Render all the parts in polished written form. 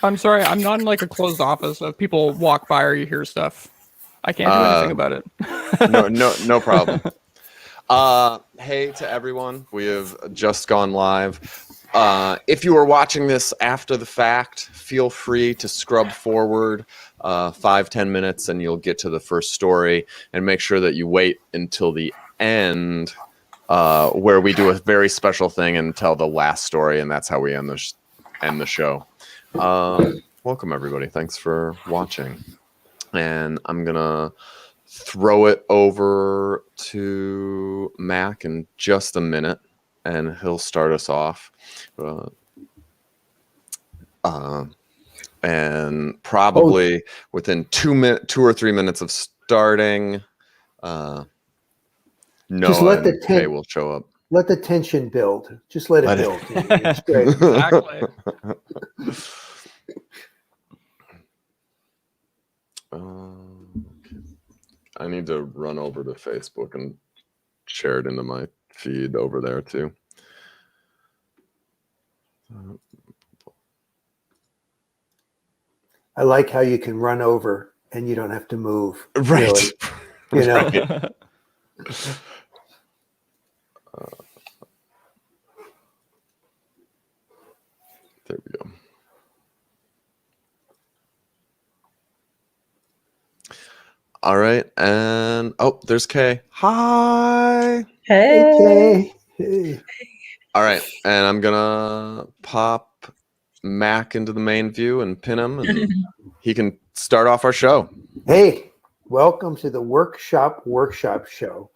I'm sorry, I'm not in like a closed office. If people walk by or you hear stuff, I can't do anything about it. No problem. Hey to everyone. We have just gone live. If you are watching this after the fact, feel free to scrub forward 5-10 minutes and you'll get to the first story, and make sure that you wait until the end where we do a very special thing and tell the last story, and that's how we end the show. Welcome everybody. Thanks for watching. And I'm gonna throw it over to Mac in just a minute, and he'll start us off. And probably within 2 or 3 minutes of starting, Noah and Kay will show up. Let the tension build. Just let it build. It's great. Exactly. I need to run over to Facebook and share it into my feed over there too. I like how you can run over and you don't have to move. Right. Really. You know. Right. There we go. All right, and there's Kay. Hi. Hey, Kay. Hey. All right, and I'm gonna pop Mac into the main view and pin him, and he can start off our show. Hey, welcome to the Workshop Show,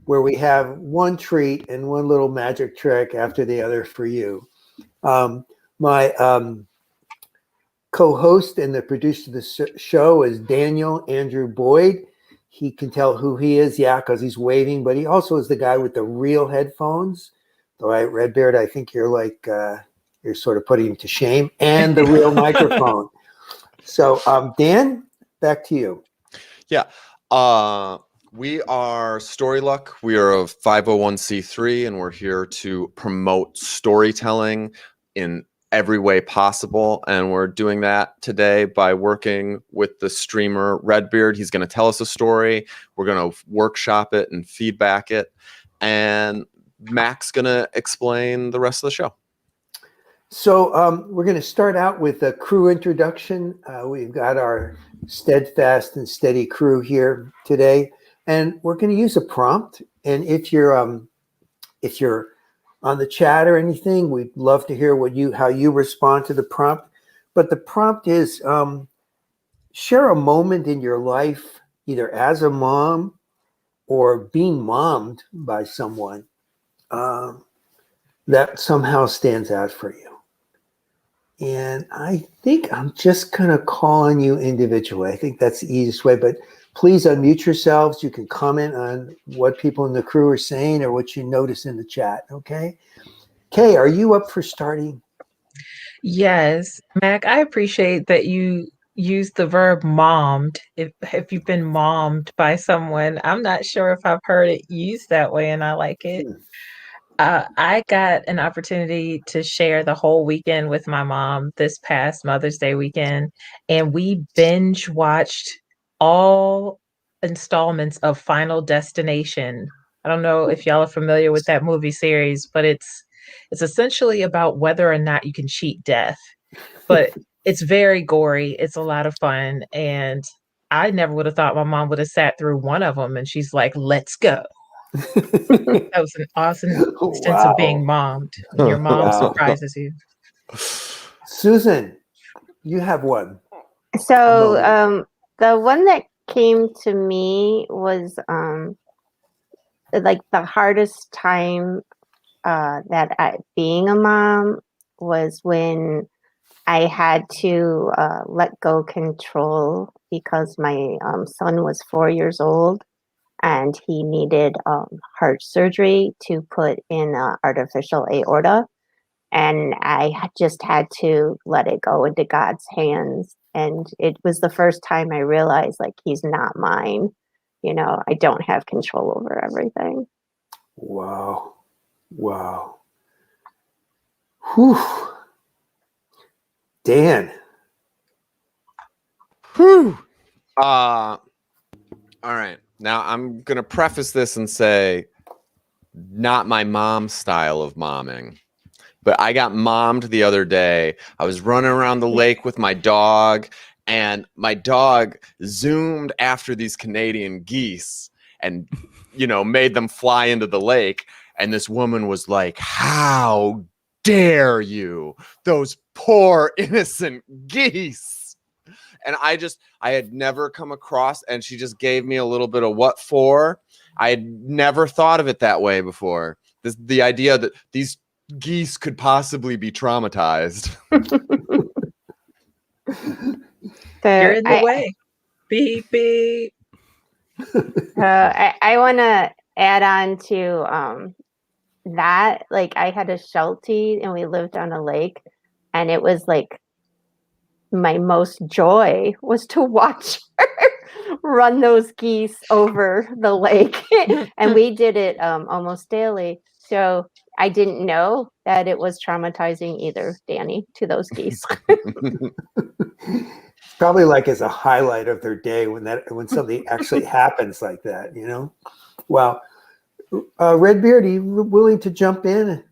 where we have one treat and one little magic trick after the other for you. My co-host and the producer of the show is Daniel Andrew Boyd. He can tell who he is, because he's waving, but he also is the guy with the real headphones. All right, Redbeard, I think you're like, you're sort of putting him to shame, and the real microphone. So, Dan, back to you. Yeah. We are Storyluck. We are a 501c3, and we're here to promote storytelling in every way possible. And we're doing that today by working with the streamer Redbeard. He's going to tell us a story. We're going to workshop it and feedback it. And Mac's going to explain the rest of the show. So we're going to start out with a crew introduction. We've got our steadfast and steady crew here today, and we're going to use a prompt. And if you're on the chat or anything, we'd love to hear how you respond to the prompt. But the prompt is share a moment in your life, either as a mom or being mommed by someone that somehow stands out for you. And I think I'm just going to call on you individually. I think that's the easiest way, but please unmute yourselves. You can comment on what people in the crew are saying or what you notice in the chat, okay? Kay, are you up for starting? Yes. Mac, I appreciate that you use the verb mommed. If you've been mommed by someone, I'm not sure if I've heard it used that way, and I like it. I got an opportunity to share the whole weekend with my mom this past Mother's Day weekend, and we binge watched all installments of Final Destination. I don't know if y'all are familiar with that movie series, but it's essentially about whether or not you can cheat death. But it's very gory. It's a lot of fun, and I never would have thought my mom would have sat through one of them, and she's like, "Let's go." That was an awesome instance of being mommed. When your mom surprises you. Susan, you have one. So the one that came to me was like the hardest time being a mom was when I had to let go control because my son was 4 years old. And he needed heart surgery to put in artificial aorta. And I just had to let it go into God's hands. And it was the first time I realized, like, he's not mine. You know, I don't have control over everything. Wow. Whew. Dan, Whew. All right. Now I'm gonna preface this and say, not my mom's style of momming, but I got mommed the other day. I was running around the lake with my dog, and my dog zoomed after these Canadian geese and, made them fly into the lake. And this woman was like, "How dare you? Those poor innocent geese." And I had never come across, and she just gave me a little bit of what for. I had never thought of it that way before. The idea that these geese could possibly be traumatized. You're in the way. Beep, beep. I want to add on to that. Like, I had a Sheltie and we lived on a lake, and it was like my most joy was to watch her run those geese over the lake. And we did it almost daily. So I didn't know that it was traumatizing either, Danny, to those geese. Probably like as a highlight of their day when something actually happens like that, Well, Redbeard, are you willing to jump in?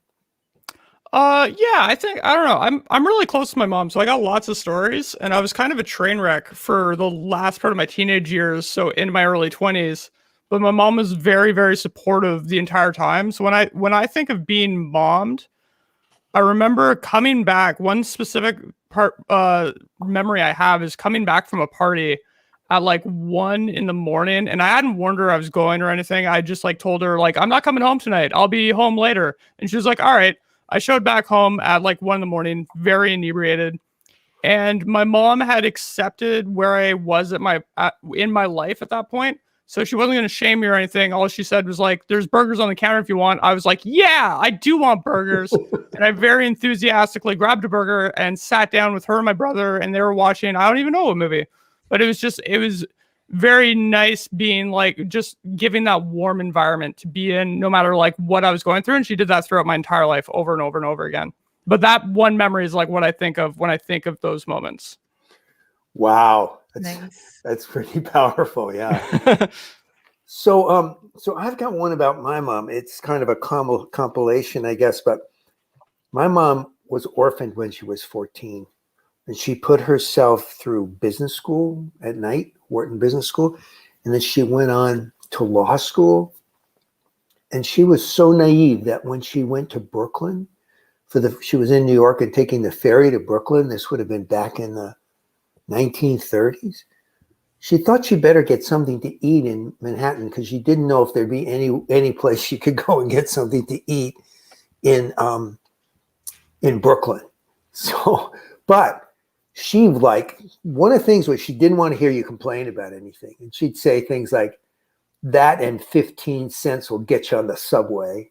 Yeah, I don't know. I'm really close to my mom, so I got lots of stories, and I was kind of a train wreck for the last part of my teenage years, so in my early 20s. But my mom was very, very supportive the entire time. So when I think of being mommed, I remember coming back. One specific memory I have is coming back from a party at like 1 a.m, and I hadn't warned her I was going or anything. I just like told her like, "I'm not coming home tonight. I'll be home later." And she was like, "All right." I showed back home at like 1 a.m, very inebriated, and my mom had accepted where I was in my life at that point. So she wasn't going to shame me or anything. All she said was like, "There's burgers on the counter if you want." I was like, "Yeah, I do want burgers." And I very enthusiastically grabbed a burger and sat down with her and my brother, and they were watching, I don't even know what movie, but it was very nice being like, just giving that warm environment to be in no matter like what I was going through. And she did that throughout my entire life over and over and over again. But that one memory is like what I think of when I think of those moments. Wow. Nice. That's pretty powerful. Yeah. So I've got one about my mom. It's kind of a compilation, I guess, but my mom was orphaned when she was 14, and she put herself through business school at night, Wharton Business School, and then she went on to law school. And she was so naive that when she went to Brooklyn she was in New York and taking the ferry to Brooklyn. This would have been back in the 1930s. She thought she better get something to eat in Manhattan because she didn't know if there'd be any place she could go and get something to eat in Brooklyn. So, but she like, one of the things was she didn't want to hear you complain about anything. And she'd say things like, "That and 15 cents will get you on the subway."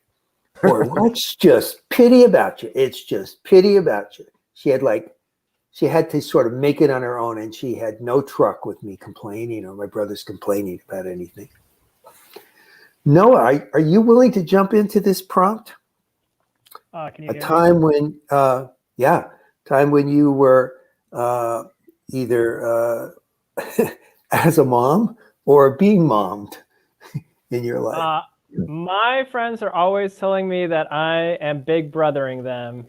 Or, "That's just pity about you. It's just pity about you." She had to sort of make it on her own, and she had no truck with me complaining or my brothers complaining about anything. Noah, are you willing to jump into this prompt? Can you hear time when you were either as a mom or being mommed in your life. My friends are always telling me that I am big brothering them,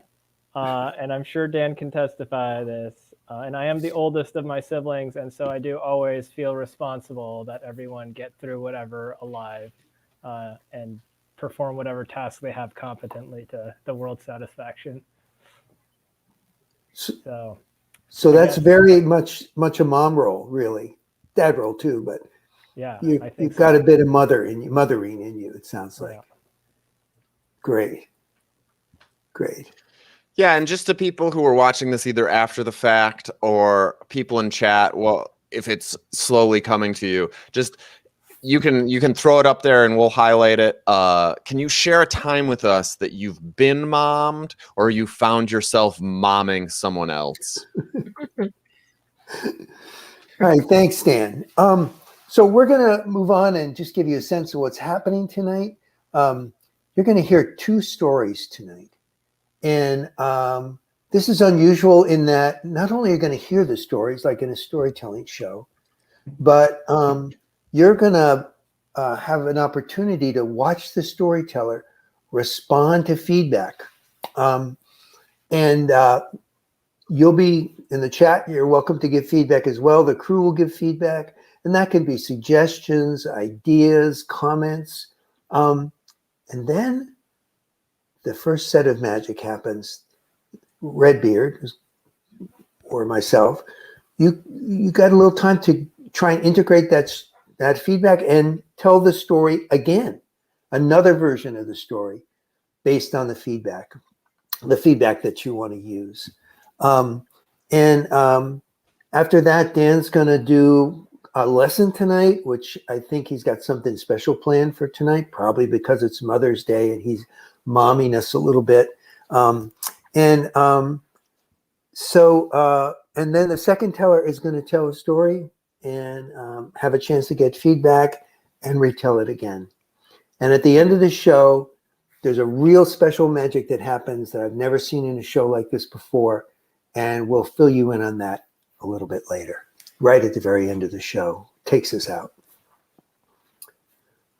and I'm sure Dan can testify this. And I am the oldest of my siblings, and so I do always feel responsible that everyone get through whatever alive and perform whatever task they have competently to the world's satisfaction. So that's very much a mom role, really. Dad role too, but yeah, you've got a bit of mothering in you, it sounds like. Yeah. Great. Yeah, and just to people who are watching this either after the fact or people in chat, well, if it's slowly coming to you, just you can throw it up there and we'll highlight it. Can you share a time with us that you've been mommed or you found yourself momming someone else? All right, thanks, Dan. So we're going to move on and just give you a sense of what's happening tonight. You're going to hear two stories tonight. And This is unusual in that not only are you going to hear the stories like in a storytelling show, but you're going to have an opportunity to watch the storyteller respond to feedback. And you'll be in the chat. You're welcome to give feedback as well. The crew will give feedback, and that can be suggestions, ideas, comments. And then the first set of magic happens. Redbeard, or myself, you got a little time to try and integrate that feedback and tell the story again, another version of the story based on the feedback that you want to use. After that, Dan's going to do a lesson tonight, which I think he's got something special planned for tonight, probably because it's Mother's Day and he's momming us a little bit. And then the second teller is going to tell a story and have a chance to get feedback and retell it again. And at the end of the show, there's a real special magic that happens that I've never seen in a show like this before. And we'll fill you in on that a little bit later, right at the very end of the show. Takes us out.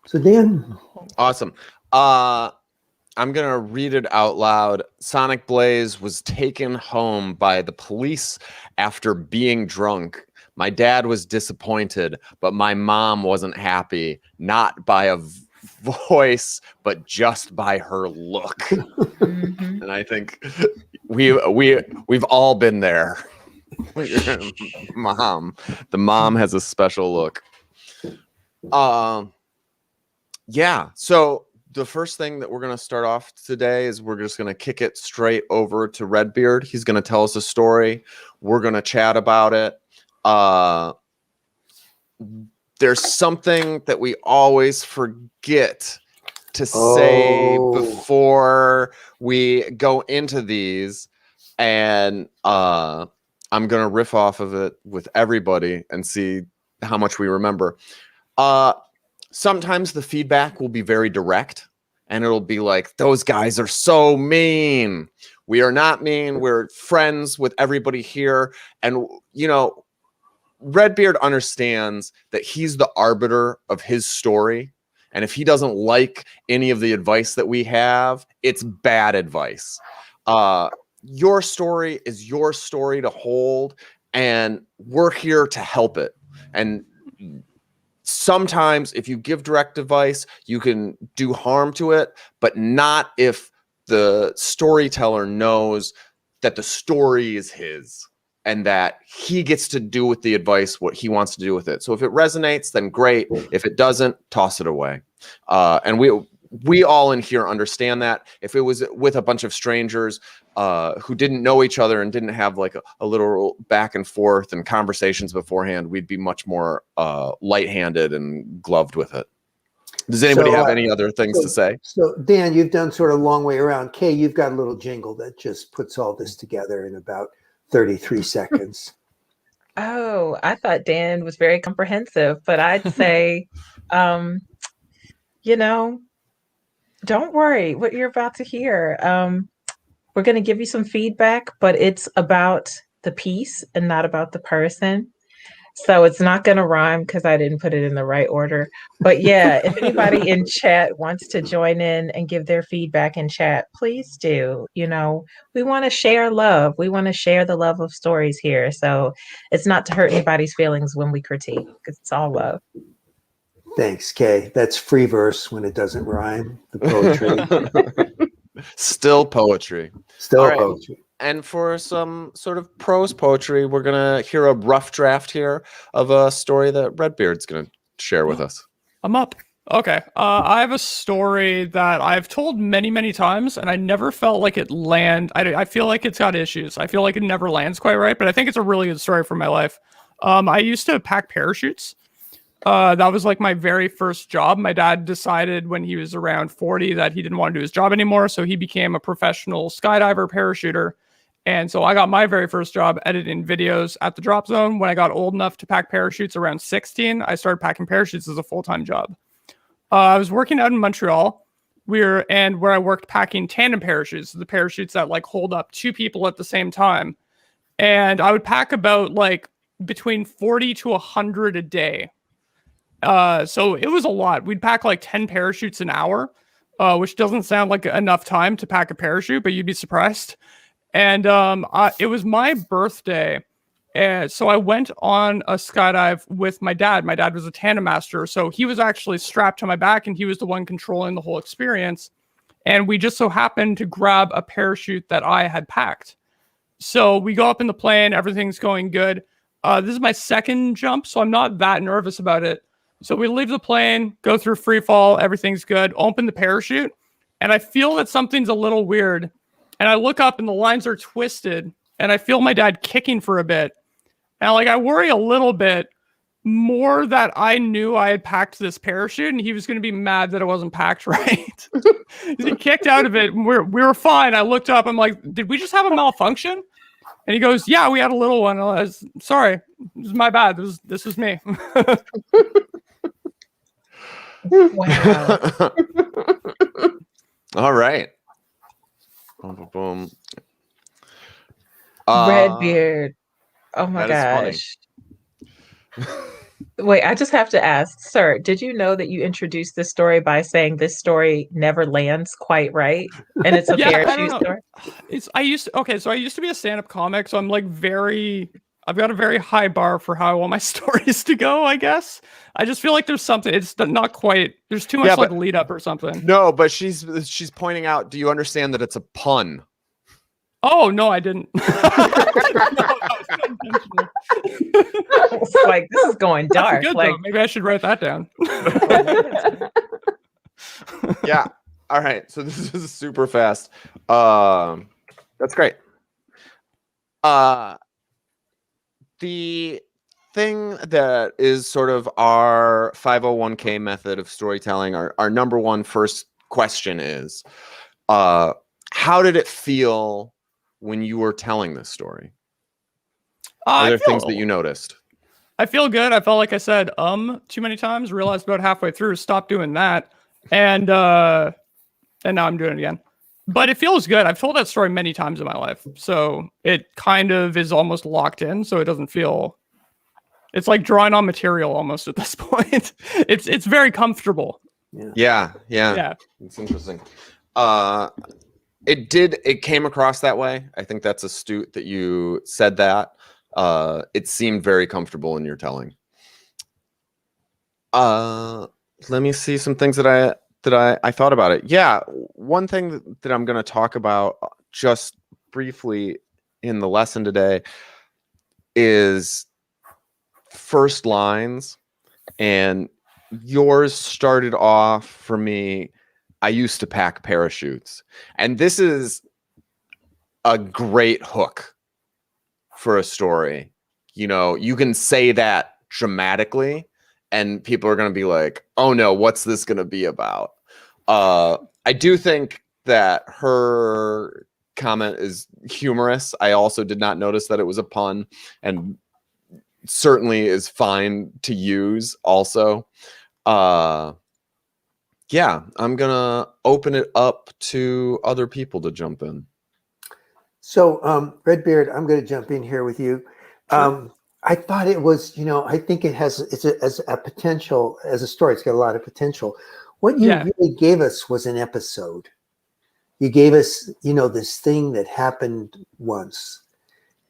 So Dan. Awesome. I'm going to read it out loud. Sonic Blaze was taken home by the police after being drunk. My dad was disappointed, but my mom wasn't happy, not by a voice, but just by her look. Mhm. And I think we've all been there. Mom. The mom has a special look. Yeah, so the first thing that we're going to start off today is we're just going to kick it straight over to Redbeard. He's going to tell us a story. We're going to chat about it. There's something that we always forget to say before we go into these. And I'm going to riff off of it with everybody and see how much we remember. Sometimes the feedback will be very direct and it'll be like, those guys are so mean. We are not mean. We're friends with everybody here. And, you know, Redbeard understands that he's the arbiter of his story. And if he doesn't like any of the advice that we have, it's bad advice. Your story is your story to hold, and we're here to help it. And sometimes if you give direct advice, you can do harm to it, but not if the storyteller knows that the story is his and that he gets to do with the advice what he wants to do with it. So if it resonates, then great. If it doesn't, toss it away. And we all in here understand that. If it was with a bunch of strangers who didn't know each other and didn't have like a little back and forth and conversations beforehand, we'd be much more light-handed and gloved with it. Does anybody have any other things to say? So Dan, you've done sort of long way around. Kay, you've got a little jingle that just puts all this together in about 33 seconds. Oh, I thought Dan was very comprehensive, but I'd say, you know, don't worry what you're about to hear. We're going to give you some feedback, but it's about the piece and not about the person. So it's not going to rhyme because I didn't put it in the right order. But yeah, if anybody in chat wants to join in and give their feedback in chat, please do. You know, we want to share love. We want to share the love of stories here. So it's not to hurt anybody's feelings when we critique, because it's all love. Thanks, Kay. That's free verse when it doesn't rhyme. The poetry. Still poetry. Still All right. poetry. And for some sort of prose poetry, we're going to hear a rough draft here of a story that Redbeard's going to share with us. I'm up. Okay. I have a story that I've told many, many times, and I never felt like it I feel like it's got issues. I feel like it never lands quite right, but I think it's a really good story for my life. I used to pack parachutes. That was like my very first job. My dad decided when he was around 40 that he didn't want to do his job anymore, so he became a professional skydiver parachuter. And so I got my very first job editing videos at the drop zone. When I got old enough to pack parachutes around 16, I started packing parachutes as a full-time job. I was working out in Montreal where I worked packing tandem parachutes, the parachutes that like hold up 2 people at the same time. And I would pack about like between 40 to 100 a day. So it was a lot. We'd pack like 10 parachutes an hour, which doesn't sound like enough time to pack a parachute, but you'd be surprised. And it was my birthday. And so I went on a skydive with my dad. My dad was a tandem master. So he was actually strapped to my back and he was the one controlling the whole experience. And we just so happened to grab a parachute that I had packed. So we go up in the plane, everything's going good. This is my second jump, so I'm not that nervous about it. So we leave the plane, go through free fall, everything's good, open the parachute, and I feel that something's a little weird. And I look up and the lines are twisted, and I feel my dad kicking for a bit. And like I worry a little bit more that I knew I had packed this parachute and he was going to be mad that it wasn't packed right. He kicked out of it and we were fine. I looked up, I'm like, did we just have a malfunction? And he goes, yeah, we had a little one. I was sorry. This is my bad. This was me. Wow. All right. Boom, boom, boom. Redbeard. Oh my gosh. Wait, I just have to ask, sir, did you know that you introduced this story by saying this story never lands quite right? And it's a parachute story? I used to be a stand-up comic, so I'm like I've got a very high bar for how I want my stories to go, I guess. I just feel like there's something, it's not quite, there's too much like lead up or something. No, but she's pointing out, do you understand that it's a pun? Oh, no, I didn't. It's like, this is going dark. Good, like, maybe I should write that down. Yeah. All right. So this is super fast. That's great. The thing that is sort of our 501k method of storytelling, our number one first question is, how did it feel when you were telling this story? Are there things that you noticed? I feel good. I felt like I said too many times, realized about halfway through, stop doing that. And now I'm doing it again. But it feels good. I've told that story many times in my life. So it kind of is almost locked in. So it doesn't feel, it's like drawing on material almost at this point. It's very comfortable. Yeah. It's interesting. It came across that way. I think that's astute that you said that. It seemed very comfortable in your telling. Let me see some things that I thought about it. Yeah, one thing that I'm going to talk about just briefly in the lesson today is first lines. And yours started off for me, I used to pack parachutes. And this is a great hook for a story. You know, you can say that dramatically and people are going to be like, oh no, what's this going to be about? I do think that her comment is humorous. I also did not notice that it was a pun, and certainly is fine to use also. Yeah, I'm going to open it up to other people to jump in. So, Redbeard, I'm going to jump in here with you. Sure. I thought it was, I think it's a potential, as a story, it's got a lot of potential. What you really gave us was an episode. You gave us, this thing that happened once.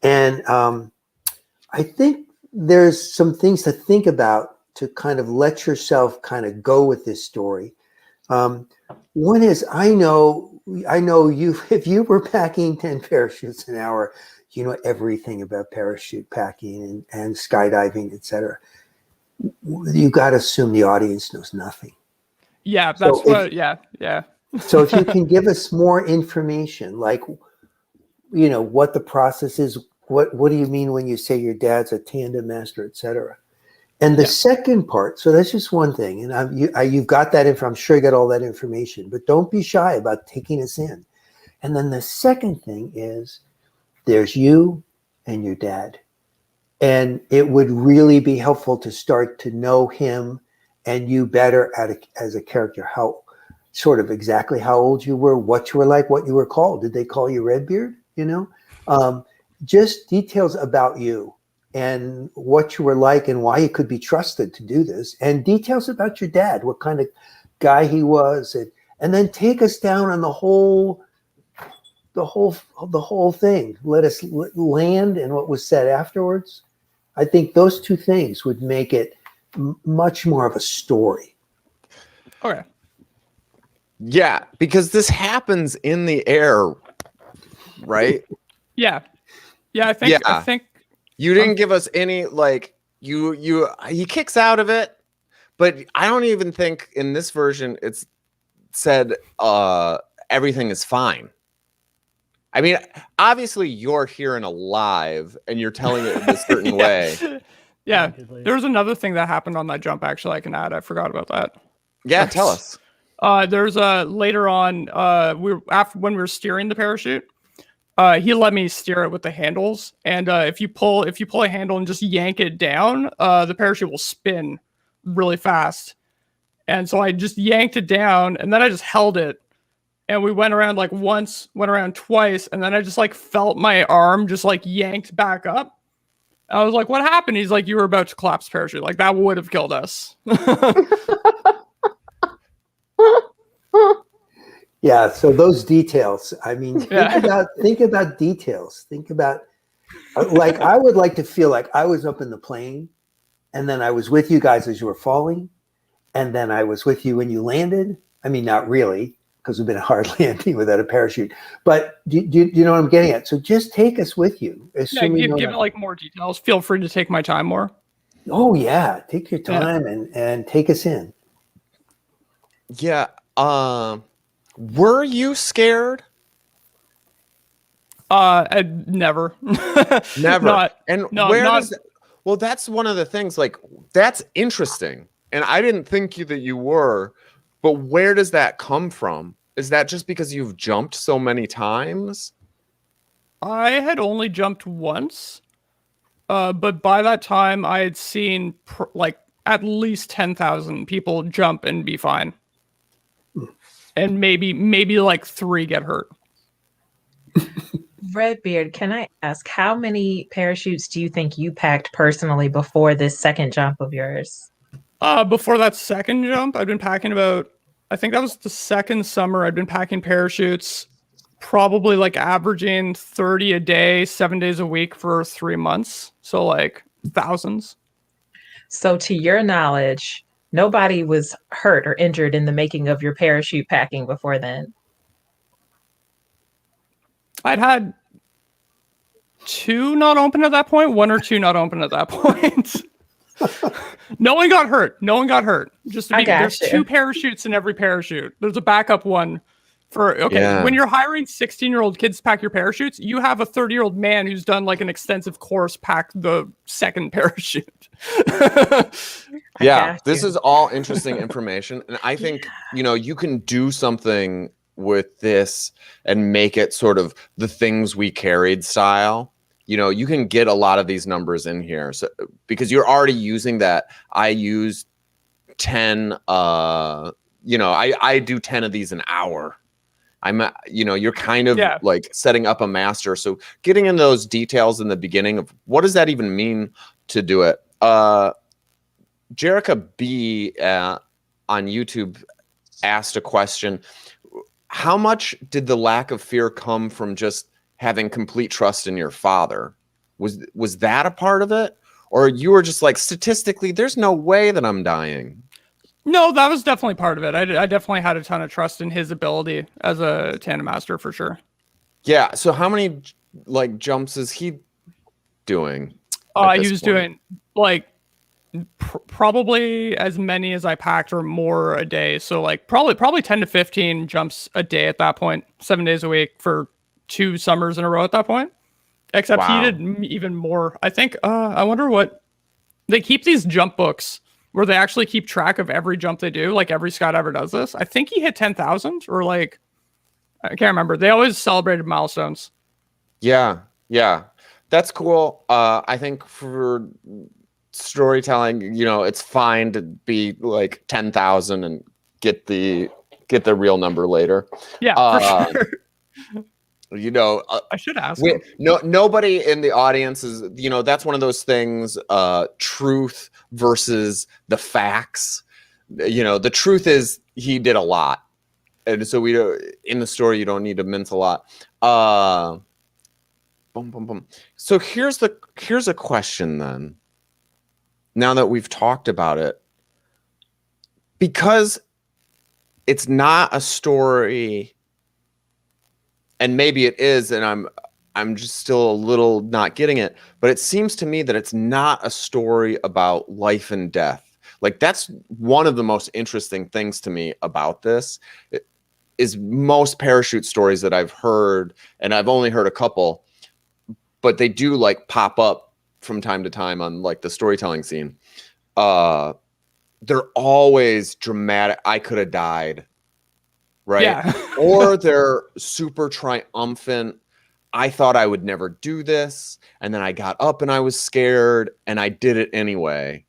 And I think there's some things to think about to kind of let yourself kind of go with this story. One is, I know you, if you were packing 10 parachutes an hour, you know everything about parachute packing and skydiving, etc. You got to assume the audience knows nothing. Yeah, that's yeah. So if you can give us more information, like, what the process is, what do you mean when you say your dad's a tandem master, etc. And the second part, so that's just one thing, and you've got that info. I'm sure you got all that information, but don't be shy about taking us in. And then the second thing is, there's you and your dad, and it would really be helpful to start to know him and you better as a character. sort of exactly how old you were, what you were like, what you were called. Did they call you Redbeard? You know, just details about you and what you were like and why you could be trusted to do this, and details about your dad, what kind of guy he was, and then take us down on the whole thing. Let us land in what was said afterwards. I think those two things would make it much more of a story. Okay. Yeah, because this happens in the air, right? Yeah. Yeah, I think You didn't give us any, like, he kicks out of it, but I don't even think in this version it's said everything is fine. I mean, obviously you're here and alive and you're telling it in a certain way. Yeah. There's another thing that happened on that jump, actually, I can add. I forgot about that. Yeah, tell us. There's later on, when we were steering the parachute, he let me steer it with the handles, and if you pull a handle and just yank it down, the parachute will spin really fast. And so I just yanked it down, and then I just held it, and we went around like once, went around twice, and then I just like felt my arm just like yanked back up. I was like, "What happened?" He's like, "You were about to collapse parachute. Like that would have killed us." Yeah, so those details. I mean, think about details. Think about, like, I would like to feel like I was up in the plane, and then I was with you guys as you were falling, and then I was with you when you landed. I mean, not really, because we've been a hard landing without a parachute. But do you know what I'm getting at? So just take us with you. Yeah, give it like more details. Feel free to take my time more. Oh yeah, take your time and take us in. Yeah. Were you scared? Never. Never. No, well, that's one of the things, like, that's interesting. And I didn't think that you were, but where does that come from? Is that just because you've jumped so many times? I had only jumped once, but by that time I had seen like at least 10,000 people jump and be fine. And maybe like 3 get hurt. Redbeard, can I ask, how many parachutes do you think you packed personally before this second jump of yours? Before that second jump, I'd been packing I think that was the second summer, I'd been packing parachutes, probably like averaging 30 a day, 7 days a week for 3 months. So like thousands. So to your knowledge, nobody was hurt or injured in the making of your parachute packing before then? I'd had 2 not open at that point, 1 or 2 not open at that point. No one got hurt. Just to be clear, there's 2 parachutes in every parachute. There's a backup one when you're hiring 16-year-old kids to pack your parachutes, you have a 30-year-old man who's done like an extensive course pack the second parachute. Yeah, this is all interesting information. And I think, you can do something with this and make it sort of the things we carried style. You can get a lot of these numbers in here. So because you're already using that, I use 10, I do 10 of these an hour. You're kind of like setting up a master. So getting in those details in the beginning of what does that even mean to do it? Jerica B on YouTube asked a question. How much did the lack of fear come from just having complete trust in your father? Was that a part of it? Or you were just like, statistically, there's no way that I'm dying? No, that was definitely part of it. I definitely had a ton of trust in his ability as a tandem master for sure. Yeah. So how many like jumps is he doing? He was doing like probably as many as I packed or more a day. So like probably 10 to 15 jumps a day at that point, 7 days a week for 2 summers in a row at that point. Except he did even more. I think, I wonder what they keep these jump books where they actually keep track of every jump they do. Like every skydiver does this. I think he hit 10,000 or like, I can't remember. They always celebrated milestones. Yeah. Yeah. That's cool. I think for storytelling, it's fine to be like 10,000 and get the get the real number later. Yeah, Uh, for sure. You know, I should ask him. nobody in the audience is, you know, that's one of those things, truth versus the facts. You know, the truth is he did a lot. And so we don't, in the story, you don't need to mince a lot. Boom, boom, boom. So here's a question then. Now that we've talked about it, because it's not a story, and maybe it is, and I'm just still a little not getting it, but it seems to me that it's not a story about life and death. Like, that's one of the most interesting things to me about this. Is most parachute stories that I've heard, and I've only heard a couple, but they do like pop up from time to time on like the storytelling scene. They're always dramatic. I could have died. Right. Yeah. Or they're super triumphant. I thought I would never do this. And then I got up and I was scared and I did it anyway.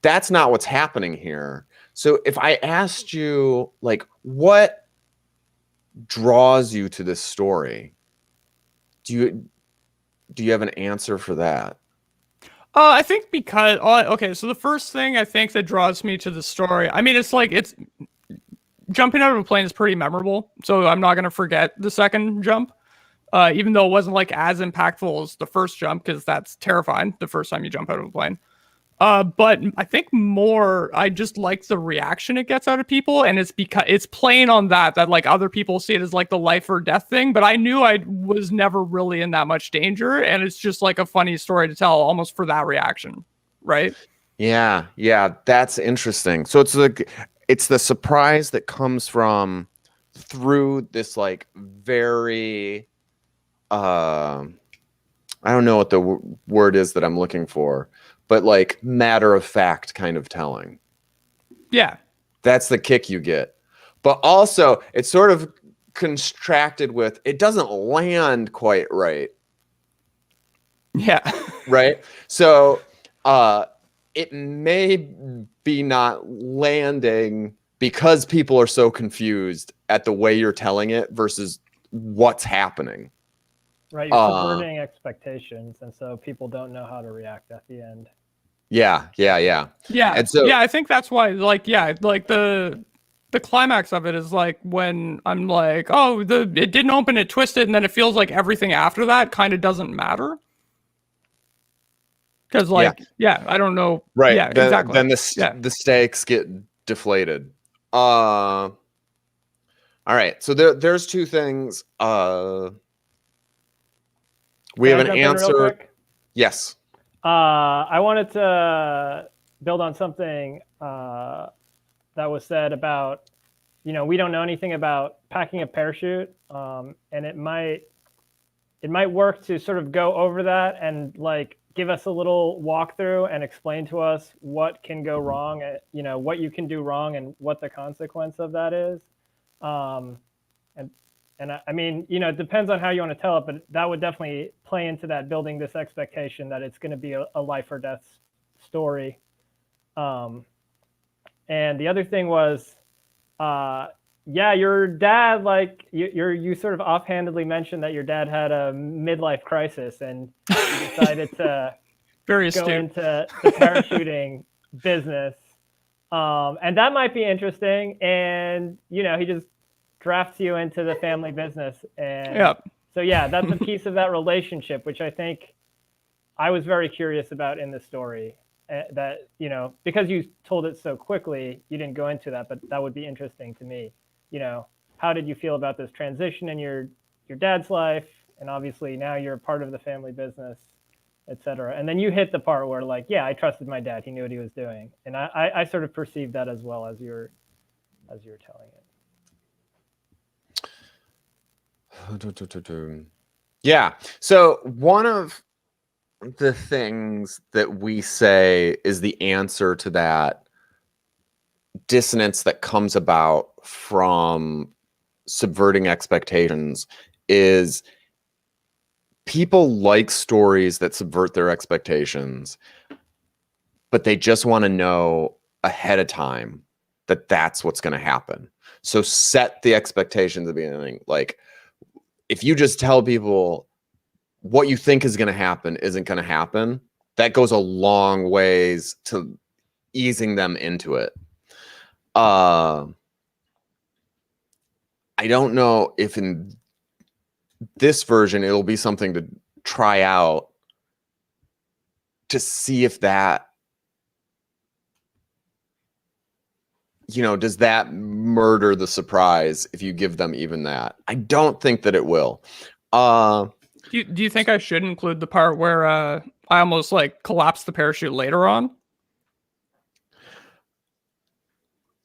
That's not what's happening here. So if I asked you, like, what draws you to this story, do you have an answer for that? I think because okay, so the first thing I think that draws me to the story, I mean, it's jumping out of a plane is pretty memorable, so I'm not gonna forget the second jump, even though it wasn't like as impactful as the first jump, because that's terrifying the first time you jump out of a plane. But I think more, I just like the reaction it gets out of people, and it's because it's playing on that like other people see it as like the life or death thing, but I knew I was never really in that much danger, and it's just like a funny story to tell almost for that reaction, right? Yeah, that's interesting. So it's the surprise that comes from through this like very I don't know what the word is that I'm looking for, but like matter of fact kind of telling. Yeah. That's the kick you get. But also it's sort of contracted with, it doesn't land quite right. Yeah. Right? So it may be not landing because people are so confused at the way you're telling it versus what's happening. Right, you're subverting expectations, and so people don't know how to react at the end. Yeah. And so, I think that's why, like, like the climax of it is like when I'm like, oh, it didn't open, it twisted, and then it feels like everything after that kind of doesn't matter. Because like, I don't know. Right. Yeah, exactly. Then the stakes get deflated. All right. So there's two things. We have an answer. Yes. I wanted to build on something that was said about, we don't know anything about packing a parachute, and it might work to sort of go over that and like give us a little walkthrough and explain to us what can go wrong, what you can do wrong and what the consequence of that is. And I mean, it depends on how you want to tell it, but that would definitely play into that, building this expectation that it's going to be a life or death story. And the other thing was, your dad, like you sort of offhandedly mentioned that your dad had a midlife crisis and he decided to go into the parachuting business. And that might be interesting. And, he just drafts you into the family business. And so, that's a piece of that relationship, which I think I was very curious about in the story. That, because you told it so quickly, you didn't go into that, but that would be interesting to me. How did you feel about this transition in your dad's life? And obviously now you're a part of the family business, et cetera. And then you hit the part where like, I trusted my dad. He knew what he was doing. And I sort of perceived that as well as you were telling it. Yeah. So one of the things that we say is the answer to that dissonance that comes about from subverting expectations is people like stories that subvert their expectations, but they just want to know ahead of time that that's what's going to happen. So set the expectations at the beginning. Like, if you just tell people what you think is going to happen isn't going to happen, that goes a long ways to easing them into it. I don't know if in this version it'll be something to try out to see if that, does that murder the surprise if you give them even that? I don't think that it will. Do you think I should include the part where I almost like collapsed the parachute later on?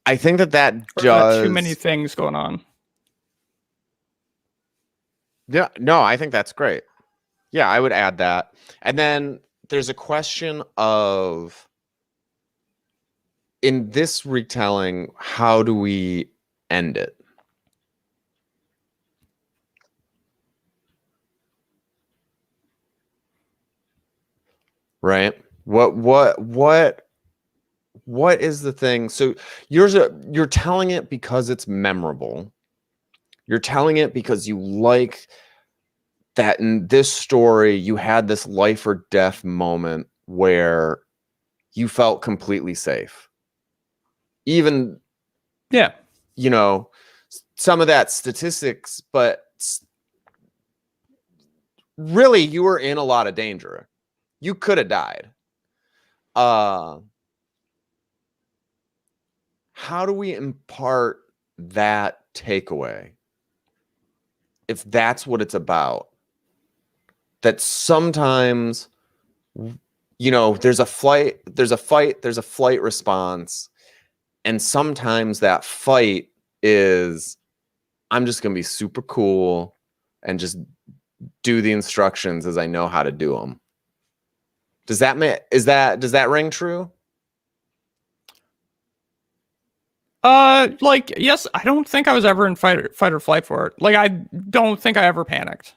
I think that Or is that too many things going on? Yeah, no, I think that's great. Yeah, I would add that. And then there's a question of, in this retelling, how do we end it? Right? What is the thing? So you're telling it because it's memorable. You're telling it because you like that in this story you had this life or death moment where you felt completely safe. Even, Yeah. some of that statistics, but really you were in a lot of danger. You could have died. How do we impart that takeaway? If that's what it's about, that sometimes, there's a fight, there's a flight response. And sometimes that fight is, I'm just going to be super cool and just do the instructions as I know how to do them. Does that ring true? Yes, I don't think I was ever in fight or flight for it. Like, I don't think I ever panicked.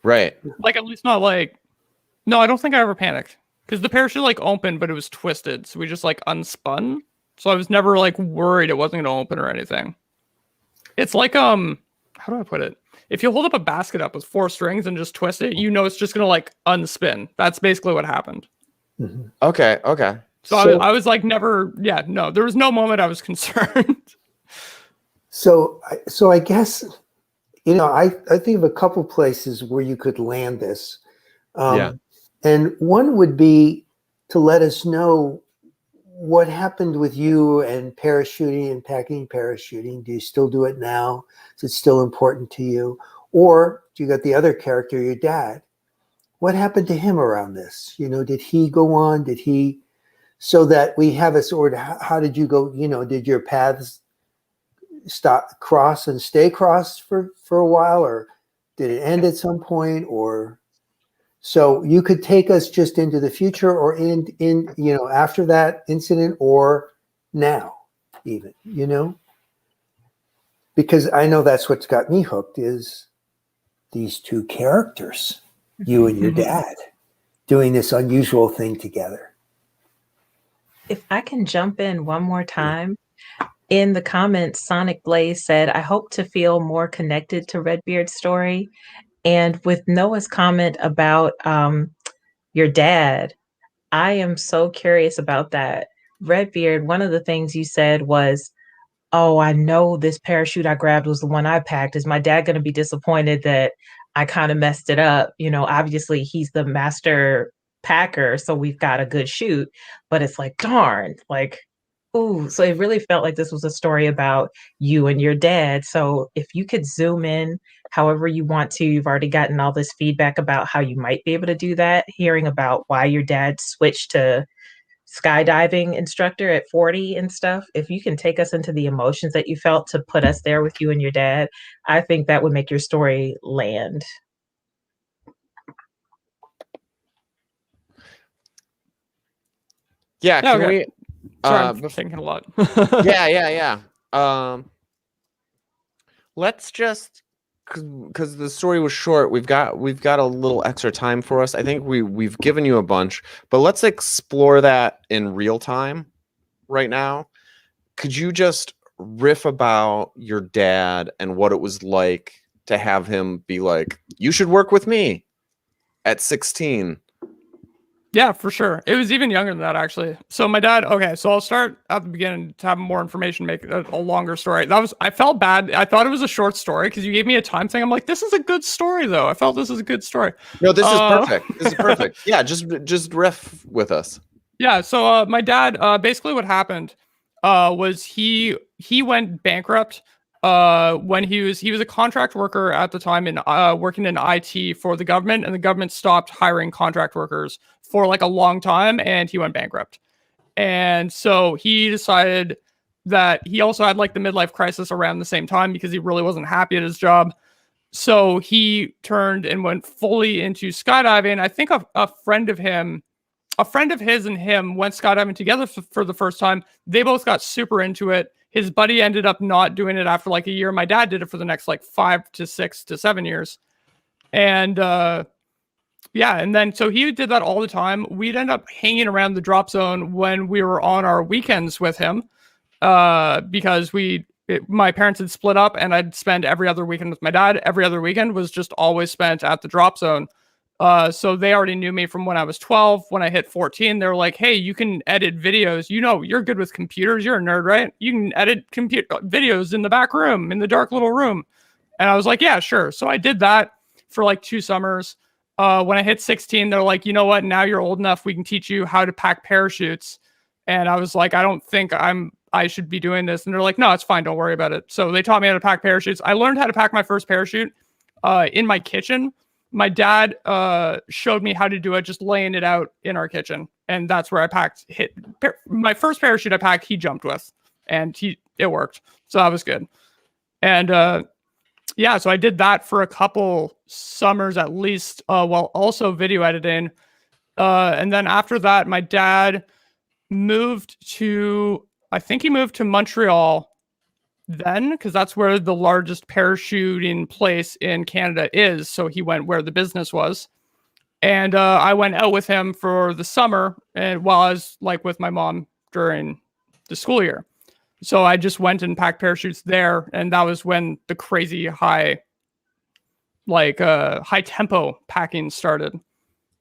Right. Like, at least not like, no, I don't think I ever panicked because the parachute like opened, but it was twisted. So we just like unspun. So I was never like worried it wasn't going to open or anything. It's like, how do I put it? If you hold up a basket up with 4 strings and just twist it, it's just going to like unspin. That's basically what happened. Mm-hmm. Okay. So I was like never, no, there was no moment I was concerned. So I guess, I think of a couple places where you could land this. And one would be to let us know what happened with you and parachuting and packing parachuting. Do you still do it now? Is it still important to you? Or do you got the other character, your dad? What happened to him around this? Did he go on? So that we have a sort of, how did you go, did your paths cross and stay crossed for a while, or did it end at some point? Or so you could take us just into the future or in after that incident or now even, because I know that's what's got me hooked is these two characters, you and your dad, doing this unusual thing together. If I can jump in one more time, in the comments, Sonic Blaze said, I hope to feel more connected to Redbeard's story. And with Noah's comment about your dad, I am so curious about that. Redbeard, one of the things you said was, oh, I know this parachute I grabbed was the one I packed. Is my dad going to be disappointed that I kind of messed it up? Obviously he's the master packer, so we've got a good chute, but it's like, darn, like, ooh. So it really felt like this was a story about you and your dad. So if you could zoom in however you want to, you've already gotten all this feedback about how you might be able to do that, hearing about why your dad switched to skydiving instructor at 40 and stuff. If you can take us into the emotions that you felt to put us there with you and your dad, I think that would make your story land. Yeah, can we? Sorry, I'm thinking a lot. Yeah. Let's just, because the story was short, we've got a little extra time for us. I think we've given you a bunch, but let's explore that in real time right now. could you just riff about your dad and what it was like to have him be like, you should work with me at 16? Yeah, for sure. It was even younger than that, actually. So my dad, okay, so I'll start at the beginning to have more information, make a longer story. I felt bad. I thought it was a short story because you gave me a time thing. I'm like, this is a good story, though. I felt this is a good story. No, this is perfect. This is perfect. Yeah, just riff with us. Yeah, so my dad, basically what happened was he went bankrupt when he was a contract worker at the time in working in IT for the government, and the government stopped hiring contract workers for like a long time, and he went bankrupt. And so he decided that he also had like the midlife crisis around the same time because he really wasn't happy at his job. So he turned and went fully into skydiving. I think a friend of his and him went skydiving together for the first time. They both got super into it. His buddy ended up not doing it after like a year. My dad did it for the next like 5 to 6 to 7 years. And yeah, and then so he did that all the time. We'd end up hanging around the drop zone when we were on our weekends with him because my parents had split up, and I'd spend every other weekend with my dad. Every other weekend was just always spent at the drop zone. So they already knew me from when I was 12. When I hit 14, they were like, hey, you can edit videos. You know, you're good with computers. You're a nerd, right? You can edit videos in the back room, in the dark little room. And I was like, yeah, sure. So I did that for like 2 summers. When I hit 16, they're like, you know what? Now you're old enough. We can teach you how to pack parachutes. And I was like, I don't think I should be doing this. And they're like, no, it's fine. Don't worry about it. So they taught me how to pack parachutes. I learned how to pack my first parachute in my kitchen. My dad showed me how to do it, just laying it out in our kitchen. And that's where I my first parachute I packed, he jumped with, and it worked. So that was good. And yeah, so I did that for a couple summers at least, while also video editing. And then after that, my dad I think he moved to Montreal then, because that's where the largest parachuting place in Canada is. So he went where the business was. And I went out with him for the summer, and while I was like with my mom during the school year. So I just went and packed parachutes there, and that was when the crazy high tempo packing started.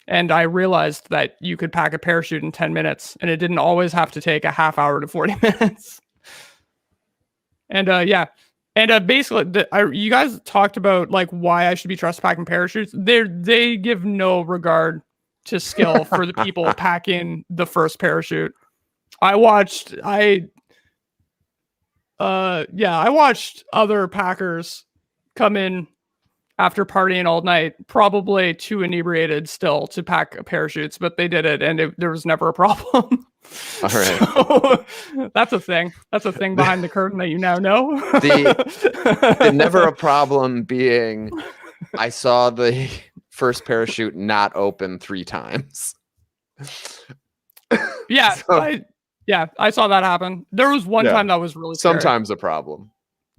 And I realized that you could pack a parachute in 10 minutes, and it didn't always have to take a half hour to 40 minutes. And yeah. And basically, you guys talked about like why I should be trust packing parachutes. They give no regard to skill for the people packing the first parachute. I watched other packers come in after partying all night, probably too inebriated still to pack parachutes, but they did it, and there was never a problem. All right. So, that's a thing. That's a thing behind the curtain that you now know. The never a problem being, I saw the first parachute not open 3 times. Yeah, so, I saw that happen. There was one time that was really scary. Sometimes a problem.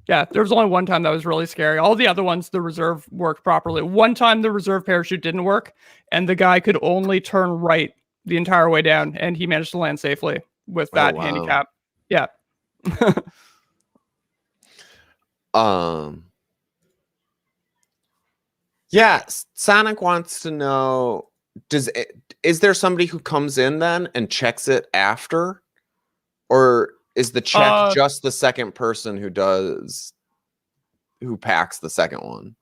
Yeah, there was only one time that was really scary. All the other ones, the reserve worked properly. One time, the reserve parachute didn't work, and the guy could only turn right the entire way down, and he managed to land safely with that handicap. Yeah. Yeah, Sonic wants to know, is there somebody who comes in then and checks it after? Or is the check just the second person who packs the second one?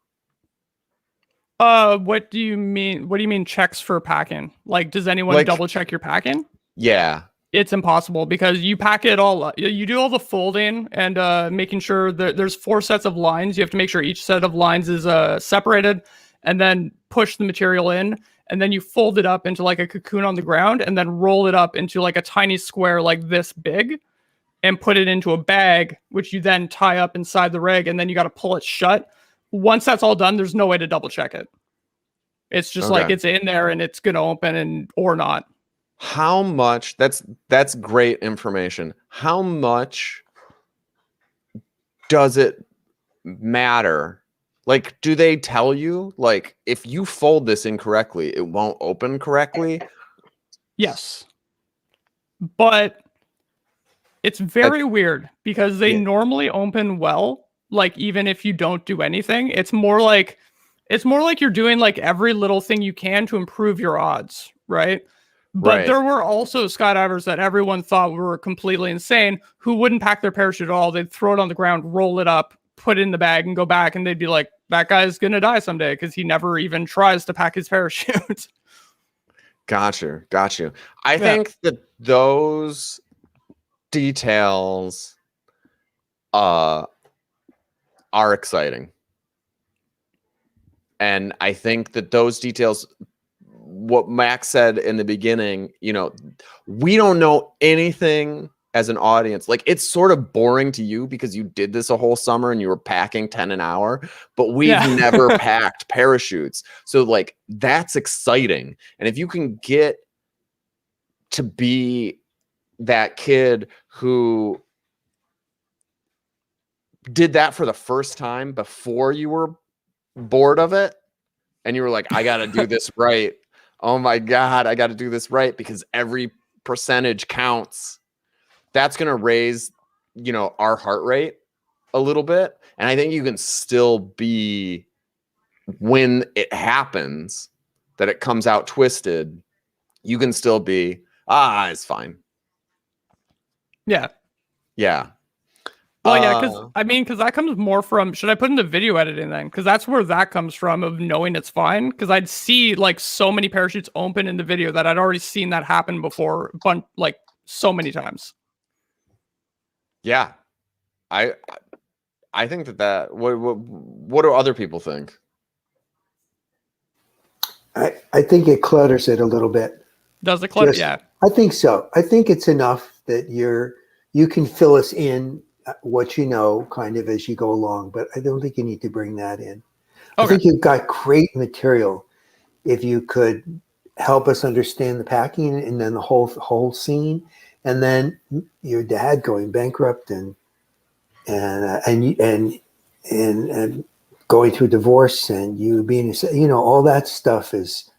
What do you mean? What do you mean checks for packing? Like, does anyone double check your packing? Yeah. It's impossible because you pack it all. You do all the folding and making sure that there's 4 sets of lines. You have to make sure each set of lines is separated, and then push the material in, and then you fold it up into like a cocoon on the ground, and then roll it up into like a tiny square like this big, and put it into a bag, which you then tie up inside the rig, and then you got to pull it shut. Once that's all done, there's no way to double check it. It's just like it's in there and it's gonna open or not. How much? That's great information. How much does it matter? Like, do they tell you, like, if you fold this incorrectly, it won't open correctly? Yes. But It's very weird because they Yeah. normally open well, like even if you don't do anything. It's more like you're doing like every little thing you can to improve your odds, right? But Right. there were also skydivers that everyone thought were completely insane who wouldn't pack their parachute at all. They'd throw it on the ground, roll it up, put it in the bag, and go back. And they'd be like, that guy's going to die someday because he never even tries to pack his parachute. Got you. I Yeah. think that those details are exciting. And I think that those details, what Max said in the beginning, you know, we don't know anything as an audience. Like, it's sort of boring to you because you did this a whole summer and you were packing 10 an hour, but we've Yeah. never packed parachutes. So like, that's exciting. And if you can get to be that kid who did that for the first time before you were bored of it and you were like, I got to do this right. Oh my God, I got to do this right because every percentage counts. That's going to raise, you know, our heart rate a little bit. And I think you can still be, when it happens, that it comes out twisted, you can still be, it's fine. Yeah. Yeah. Well, yeah, because that comes more from, should I put into video editing then? Because that's where that comes from, of knowing it's fine. Because I'd see like so many parachutes open in the video that I'd already seen that happen before, like so many times. Yeah. I think that what do other people think? I think it clutters it a little bit. Does it clutter? Just- Yeah. I think so. I think it's enough that you can fill us in what you know kind of as you go along, but I don't think you need to bring that in. I Okay. think you've got great material. If you could help us understand the packing and then the whole scene, and then your dad going bankrupt and going through a divorce and you being, you know, all that stuff is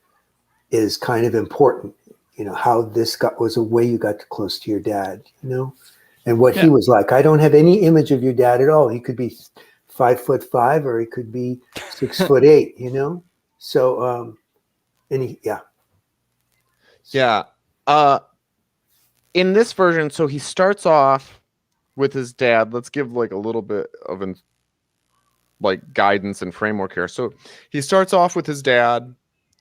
kind of important. You know, how this was a way you got close to your dad, you know, and what he was like. I don't have any image of your dad at all. He could be 5'5" or he could be 6'8", you know? So, Yeah. In this version, so he starts off with his dad. Let's give like a little bit of like guidance and framework here. So he starts off with his dad.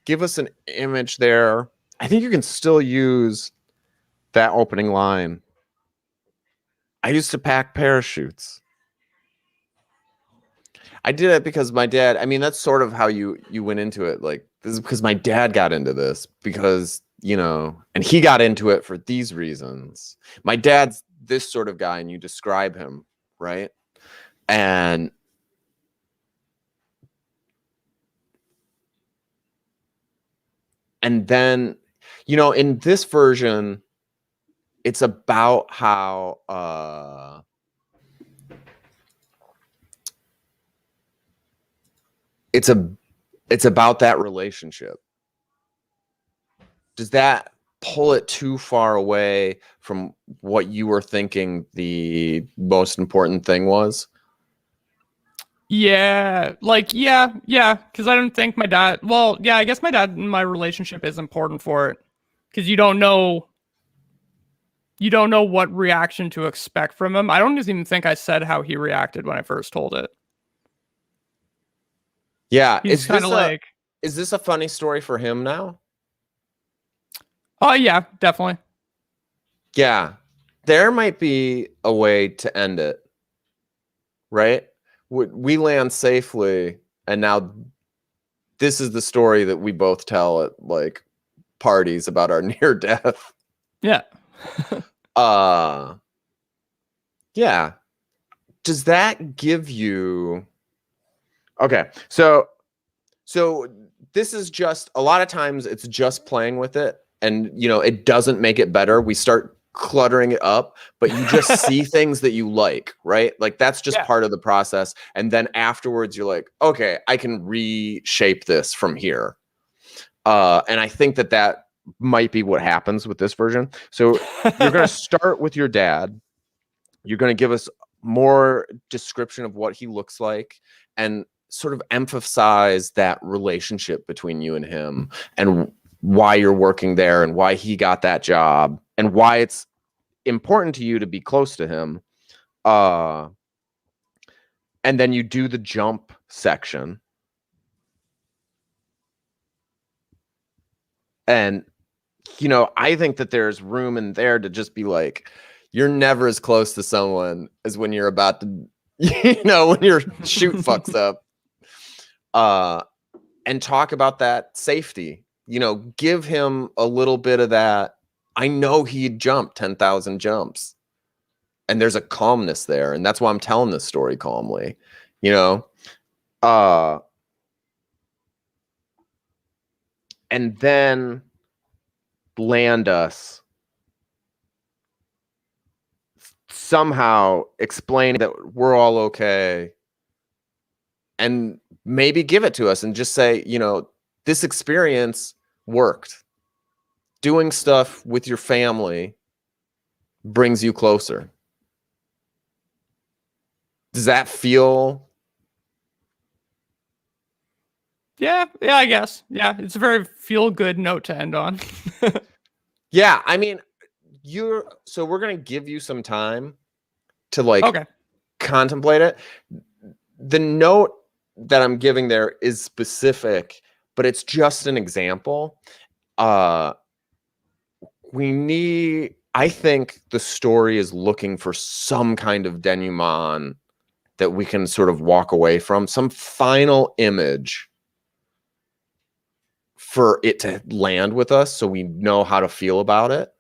Give us an image there. I think you can still use that opening line. I used to pack parachutes. I did it because my dad, I mean, that's sort of how you went into it. Like, this is because my dad got into this because, you know, and he got into it for these reasons. My dad's this sort of guy, and you describe him, right? And then, you know, in this version, it's about how it's about that relationship. Does that pull it too far away from what you were thinking the most important thing was? Yeah, like, yeah, because I don't think my dad, well, yeah, I guess my dad and my relationship is important for it, because you don't know what reaction to expect from him. I don't even think I said how he reacted when I first told it. Yeah, He's kind of like, is this a funny story for him now? oh yeah, definitely. Yeah, there might be a way to end it, right? We land safely, and now this is the story that we both tell at like parties about our near death. Yeah. Yeah. Does that give you? Okay, so this is just, a lot of times it's just playing with it, and you know, it doesn't make it better. We start cluttering it up, but you just see things that you like, right? Like, that's just part of the process. And then afterwards you're like, okay, I can reshape this from here. And I think that might be what happens with this version. So you're going to start with your dad. You're going to give us more description of what he looks like and sort of emphasize that relationship between you and him and why you're working there and why he got that job and why it's important to you to be close to him. And then you do the jump section. And, I think that there's room in there to just be like, you're never as close to someone as when you're about to, when your shoot fucks up. And talk about that safety, give him a little bit of that. I know he'd jump 10,000 jumps and there's a calmness there. And that's why I'm telling this story calmly, and then land us somehow explain that we're all okay and maybe give it to us and just say, this experience worked. Doing stuff with your family brings you closer. Does that feel? Yeah, I guess. Yeah, it's a very feel-good note to end on. Yeah, I mean, so we're going to give you some time to Okay. contemplate it. The note that I'm giving there is specific, but it's just an example. I think the story is looking for some kind of denouement that we can sort of walk away from, some final image for it to land with us so we know how to feel about it.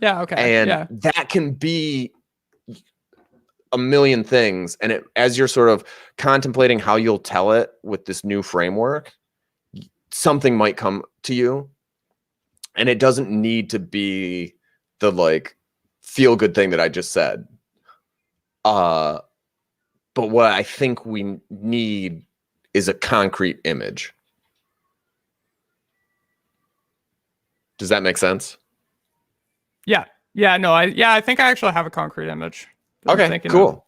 Yeah, okay. And that can be a million things. And as you're sort of contemplating how you'll tell it with this new framework, something might come to you. And it doesn't need to be the feel good thing that I just said. But what I think we need is a concrete image. Does that make sense? Yeah. Yeah, no, I think I actually have a concrete image. Okay, cool.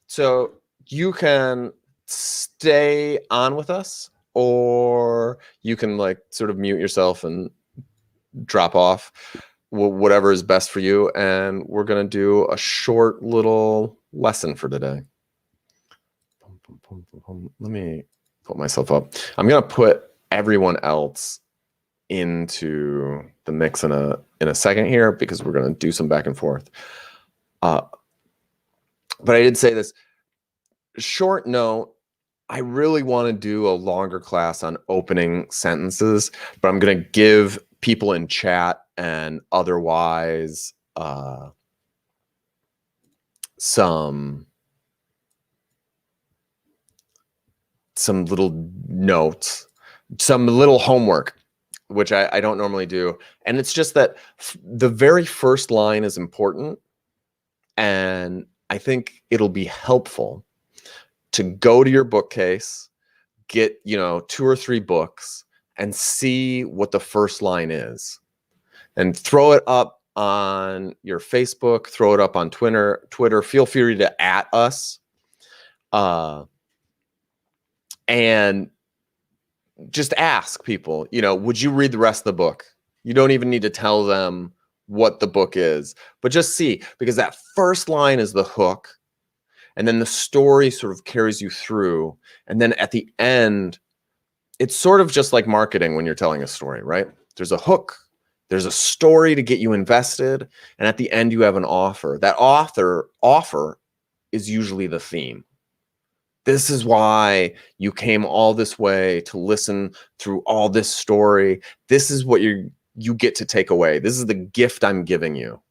So you can stay on with us, or you can sort of mute yourself and drop off, whatever is best for you. And we're going to do a short little lesson for today. Let me put myself up. I'm going to put everyone else into the mix in a second here, because we're going to do some back and forth. But I did say this short note. I really want to do a longer class on opening sentences, but I'm going to give people in chat and otherwise some little notes, some little homework, which I don't normally do. And it's just that the very first line is important. And I think it'll be helpful to go to your bookcase, get, 2 or 3 books, and see what the first line is. And throw it up on your Facebook, throw it up on Twitter. Feel free to @ us. And just ask people, would you read the rest of the book? You don't even need to tell them what the book is, but just see, because that first line is the hook. And then the story sort of carries you through. And then at the end, it's sort of just like marketing when you're telling a story, right? There's a hook, there's a story to get you invested. And at the end, you have an offer. That offer is usually the theme. This is why you came all this way to listen through all this story. This is what you get to take away. This is the gift I'm giving you.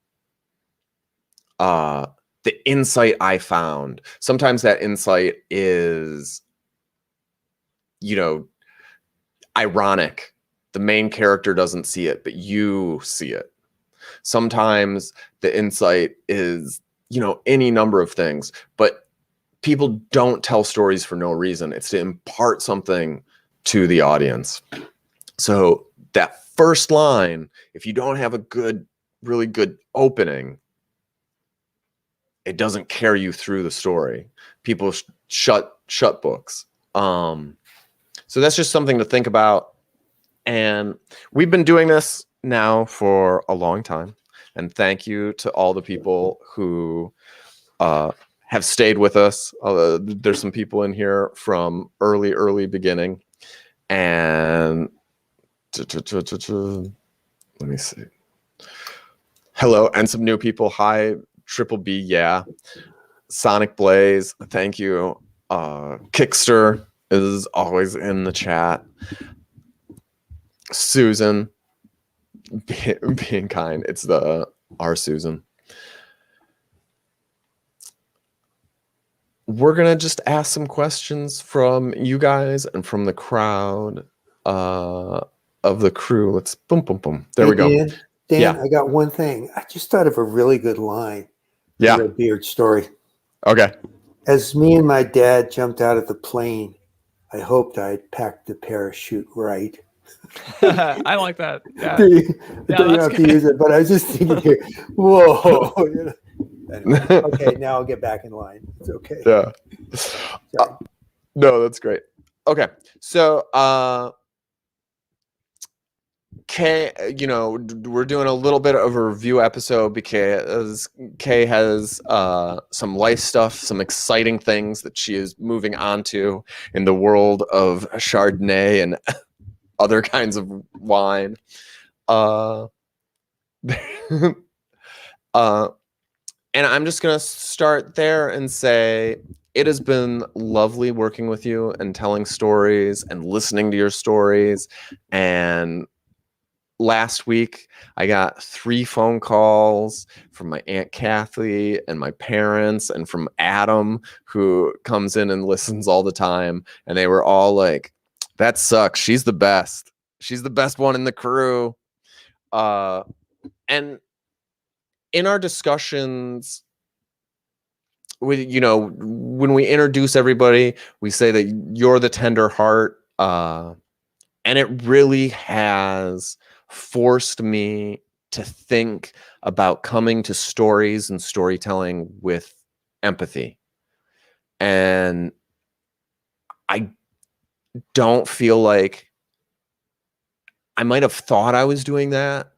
The insight I found. Sometimes that insight is, ironic. The main character doesn't see it, but you see it. Sometimes the insight is, any number of things, but people don't tell stories for no reason. It's to impart something to the audience. So that first line, if you don't have a really good opening, it doesn't carry you through the story. People shut books. So that's just something to think about. And we've been doing this now for a long time. And thank you to all the people who have stayed with us. There's some people in here from early beginning. And let me see. Hello, and some new people. Hi, Triple B, yeah. Sonic Blaze, thank you. Kickster is always in the chat. Susan, being kind. It's our Susan. We're gonna just ask some questions from you guys and from the crowd of the crew. Let's boom. There we go. Dan, Yeah. I got one thing. I just thought of a really good line. Yeah. Redbeard story. Okay. As me and my dad jumped out of the plane, I hoped I'd packed the parachute right. I like that. Yeah. You Yeah, don't that's have to good. use it, but I was just thinking here, whoa. Anyway, okay, now I'll get back in line. It's okay. Yeah. Sorry. No, that's great. Okay. So, Kay, we're doing a little bit of a review episode because Kay has some life stuff, some exciting things that she is moving on to in the world of Chardonnay and other kinds of wine. And I'm just going to start there and say it has been lovely working with you and telling stories and listening to your stories. And last week, I got 3 phone calls from my Aunt Kathy and my parents and from Adam, who comes in and listens all the time. And they were all like, that sucks. She's the best. She's the best one in the crew. And in our discussions, when we introduce everybody, we say that you're the tender heart. And it really has forced me to think about coming to stories and storytelling with empathy. And I don't feel like I might have thought I was doing that.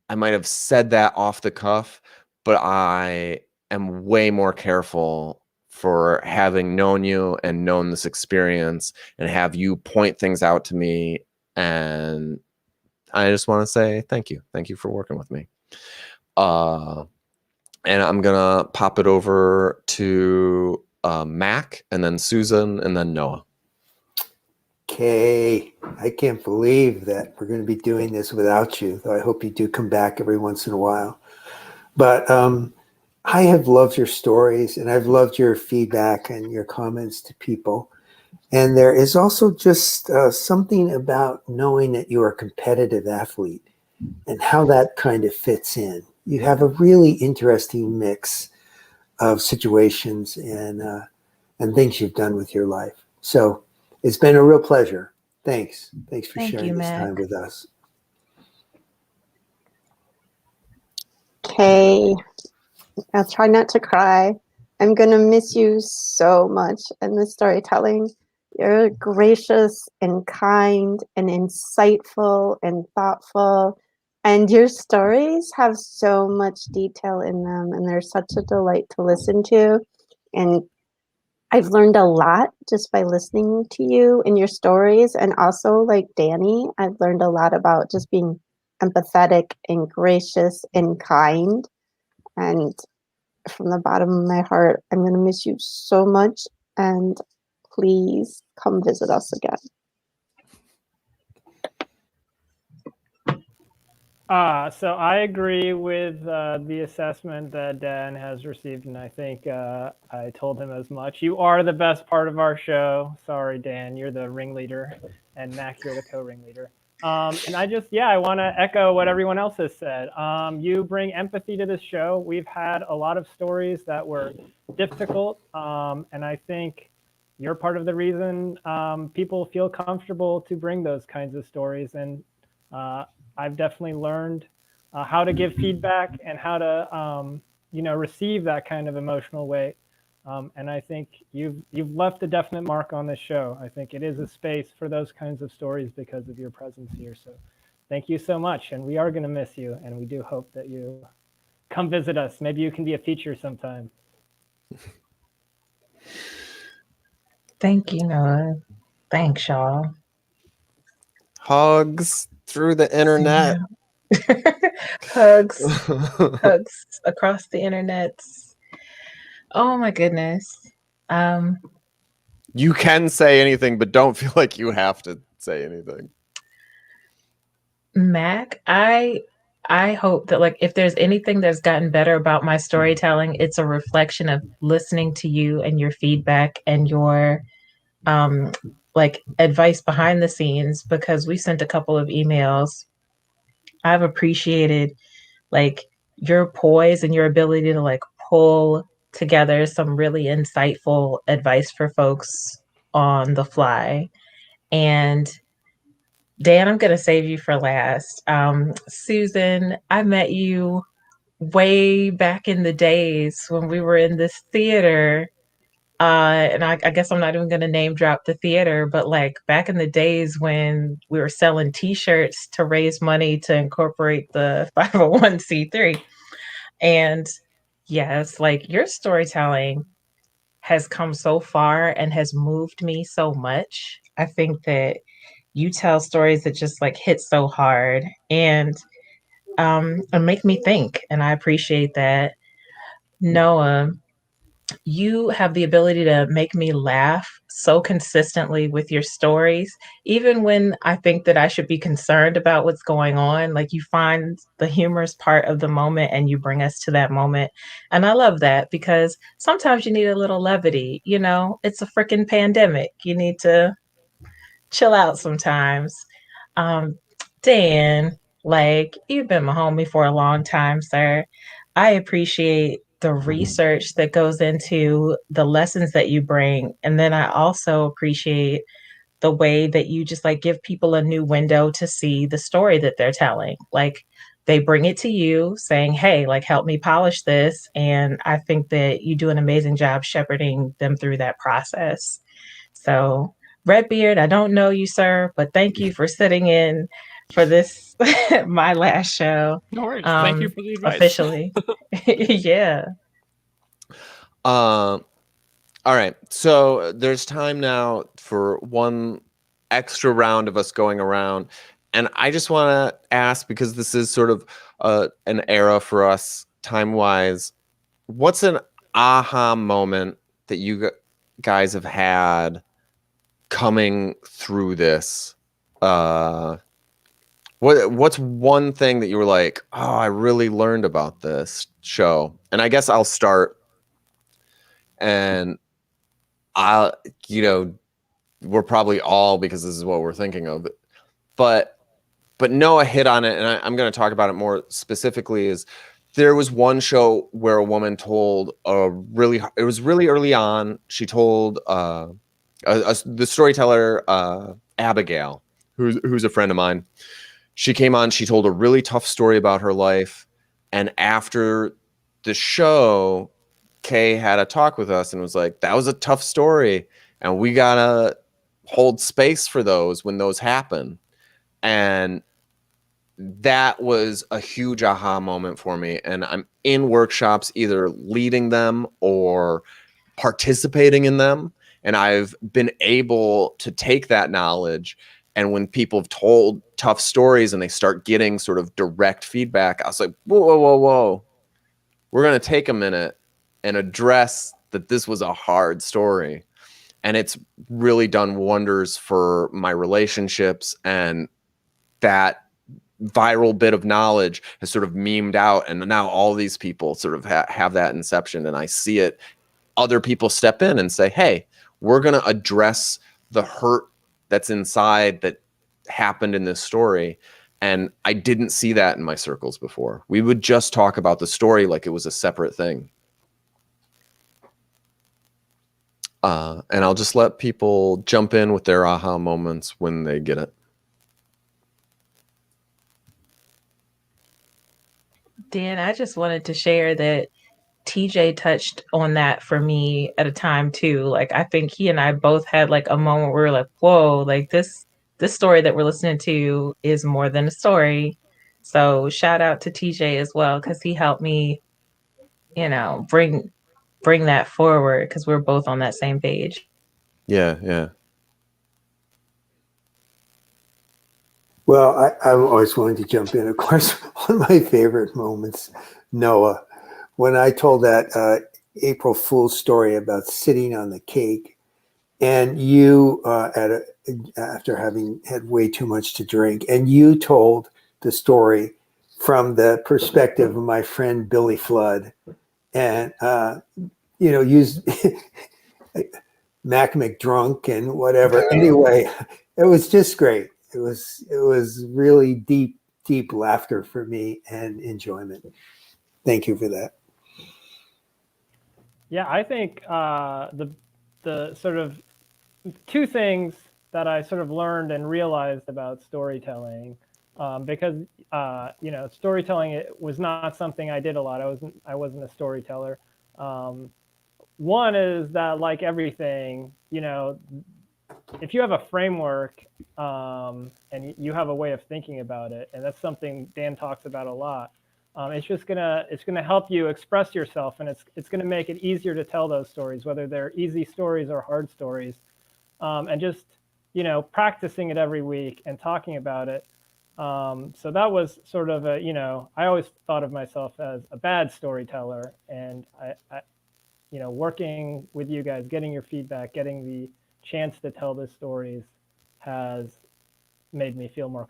I might have said that off the cuff, but I am way more careful for having known you and known this experience and have you point things out to me. And I just want to say thank you. Thank you for working with me. And I'm going to pop it over to Mac and then Susan and then Noah. Okay, I can't believe that we're going to be doing this without you, though I hope you do come back every once in a while. But I have loved your stories, and I've loved your feedback and your comments to people. And there is also just something about knowing that you're a competitive athlete and how that kind of fits in. You have a really interesting mix of situations and things you've done with your life. So it's been a real pleasure. Thanks. Thanks for sharing this time with us. Okay. I'll try not to cry. I'm going to miss you so much in the storytelling. You're gracious and kind and insightful and thoughtful. And your stories have so much detail in them. And they're such a delight to listen to. And I've learned a lot just by listening to you and your stories. And also, like Danny, I've learned a lot about just being empathetic and gracious and kind. And from the bottom of my heart, I'm going to miss you so much. And please come visit us again. So I agree with the assessment that Dan has received, and I think I told him as much. You are the best part of our show. Sorry, Dan, you're the ringleader, and Mac, you're the co-ringleader. And I want to echo what everyone else has said. You bring empathy to this show. We've had a lot of stories that were difficult, and I think you're part of the reason people feel comfortable to bring those kinds of stories. And I've definitely learned how to give feedback and how to receive that kind of emotional weight. And I think you've left a definite mark on this show. I think it is a space for those kinds of stories because of your presence here. So thank you so much. And we are going to miss you. And we do hope that you come visit us. Maybe you can be a feature sometime. Thank you, Noah. Thanks, y'all. Hugs through the internet. Yeah. Hugs across the internet. Oh my goodness. You can say anything, but don't feel like you have to say anything. Mac, I hope that, like, if there's anything that's gotten better about my storytelling, it's a reflection of listening to you and your feedback and your like advice behind the scenes, because we sent a couple of emails. I've appreciated like your poise and your ability to like pull together some really insightful advice for folks on the fly. And Dan, I'm going to save you for last. Susan, I met you way back in the days when we were in this theater. And I guess I'm not even going to name drop the theater, but like back in the days when we were selling T-shirts to raise money to incorporate the 501c3. And yes, like your storytelling has come so far and has moved me so much. I think that you tell stories that just like hit so hard and make me think. And I appreciate that. Noah, you have the ability to make me laugh so consistently with your stories, even when I think that I should be concerned about what's going on. Like you find the humorous part of the moment and you bring us to that moment. And I love that because sometimes you need a little levity. It's a freaking pandemic. You need to chill out sometimes. Um, Dan, like you've been my homie for a long time, sir. I appreciate the research that goes into the lessons that you bring. And then I also appreciate the way that you just like give people a new window to see the story that they're telling. Like they bring it to you saying, hey, like help me polish this. And I think that you do an amazing job shepherding them through that process. So Redbeard, I don't know you, sir, but thank you for sitting in for this, my last show. No worries. Thank you for the advice. Officially. Yeah. All right. So there's time now for one extra round of us going around. And I just want to ask, because this is sort of an era for us time-wise, what's an aha moment that you guys have had coming through this? What's one thing that you were like, oh, I really learned about this show? And I guess I'll start. And we're probably all, because this is what we're thinking of, but Noah hit on it, and I'm going to talk about it more specifically. Is there was one show where a woman told it was really early on. She told the storyteller Abigail, who's a friend of mine. She came on. She told a really tough story about her life, and after the show, Kay had a talk with us and was like, that was a tough story, and we gotta hold space for those when those happen. And that was a huge aha moment for me. And I'm in workshops either leading them or participating in them, and I've been able to take that knowledge, and when people have told tough stories and they start getting sort of direct feedback, I was like, whoa, we're going to take a minute and address that this was a hard story. And it's really done wonders for my relationships, and that viral bit of knowledge has sort of memed out, and now all these people sort of have that inception, and I see it. Other people step in and say, hey, we're going to address the hurt that's inside that happened in this story. And I didn't see that in my circles before. We would just talk about the story like it was a separate thing. And I'll just let people jump in with their aha moments when they get it. Dan, I just wanted to share that TJ touched on that for me at a time too. Like I think he and I both had like a moment where we were like, whoa, like this story that we're listening to is more than a story. So shout out to TJ as well, because he helped me, bring that forward because we're both on that same page. Yeah. Well, I'm always willing to jump in. Of course, one of my favorite moments, Noah, when I told that April Fool's story about sitting on the cake, and you, after having had way too much to drink, and you told the story from the perspective of my friend Billy Flood, and used Mac McDrunk and whatever. Anyway, it was just great. It was really deep laughter for me and enjoyment. Thank you for that. Yeah, I think the sort of two things that I sort of learned and realized about storytelling, because storytelling, it was not something I did a lot. I wasn't a storyteller. One is that, like everything, if you have a framework and you have a way of thinking about it, and that's something Dan talks about a lot, it's gonna help you express yourself, and it's gonna make it easier to tell those stories, whether they're easy stories or hard stories, and just practicing it every week and talking about it. So that was sort of I always thought of myself as a bad storyteller, and I working with you guys, getting your feedback, getting the chance to tell the stories has made me feel more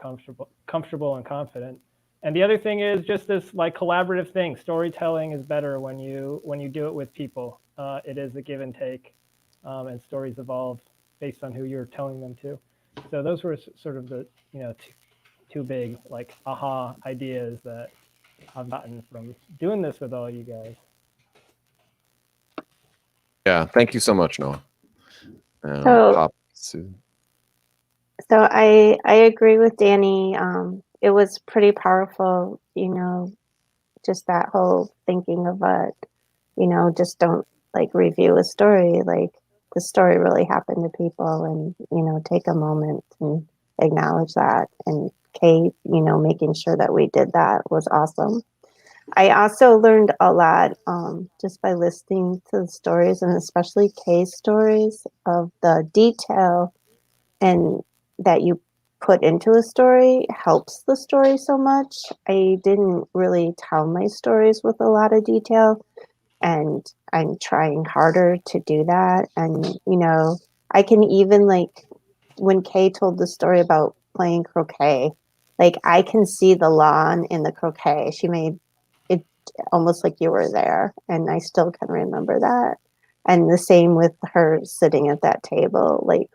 comfortable and confident. And the other thing is just this like collaborative thing. Storytelling is better when you do it with people. It is a give and take, and stories evolve based on who you're telling them to. So those were sort of the two big like aha ideas that I've gotten from doing this with all you guys. Yeah, thank you so much, Noah. So I agree with Danny. It was pretty powerful, just that whole thinking of just don't like review a story. Like the story really happened to people, and take a moment and acknowledge that. And Kate, making sure that we did that was awesome. I also learned a lot just by listening to the stories, and especially Kay's stories, of the detail and that you put into a story helps the story so much. I didn't really tell my stories with a lot of detail, and I'm trying harder to do that. And I can even, like, when Kay told the story about playing croquet, like I can see the lawn in the croquet. She made it almost like you were there, and I still can remember that. And the same with her sitting at that table, like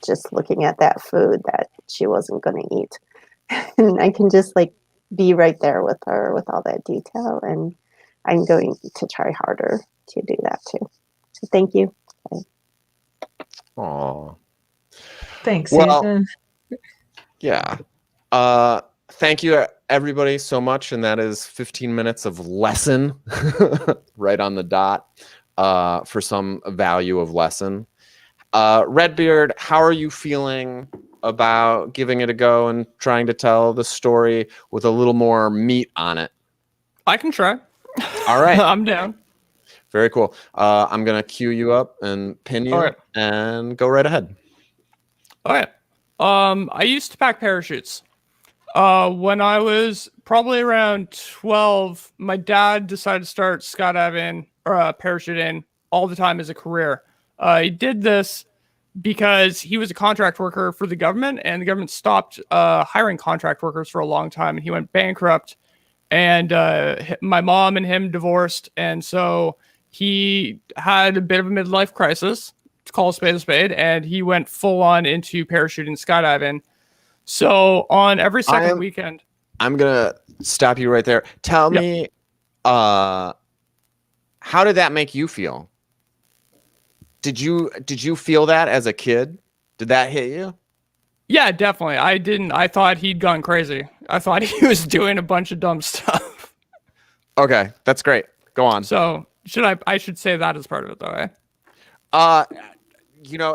just looking at that food that she wasn't going to eat. And I can just like be right there with her with all that detail, and I'm going to try harder to do that too. So thank you. Aw. Thanks, Well, Susan. yeah. Thank you everybody so much, and that is 15 minutes of lesson right on the dot, for some value of lesson. Redbeard, how are you feeling about giving it a go and trying to tell the story with a little more meat on it? I can try. All right. I'm down. Very cool. I'm going to cue you up and pin you, All right. and go right ahead. All right. I used to pack parachutes. When I was probably around 12, my dad decided to start skydiving or parachuting all the time as a career. He did this because he was a contract worker for the government, and the government stopped hiring contract workers for a long time, and he went bankrupt. And my mom and him divorced, and so he had a bit of a midlife crisis, to call a spade, and he went full on into parachuting and skydiving. So on every second weekend, I'm gonna stop you right there. Tell me, how did that make you feel? Did you feel that as a kid? Did that hit you? Yeah, definitely. I didn't. I thought he'd gone crazy. I thought he was doing a bunch of dumb stuff. Okay, that's great. Go on. So I should say that as part of it, though, eh?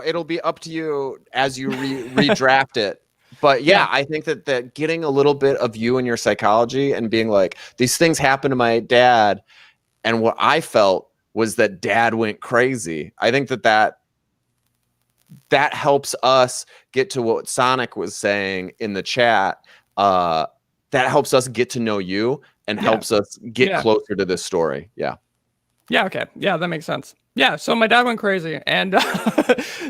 It'll be up to you as you redraft it. But yeah, I think that getting a little bit of you and your psychology and being like, these things happened to my dad, and what I felt was that dad went crazy. I think that helps us get to what Sonic was saying in the chat. That helps us get to know you and helps us get closer to this story. Yeah. Yeah, okay. Yeah, that makes sense. Yeah, so my dad went crazy and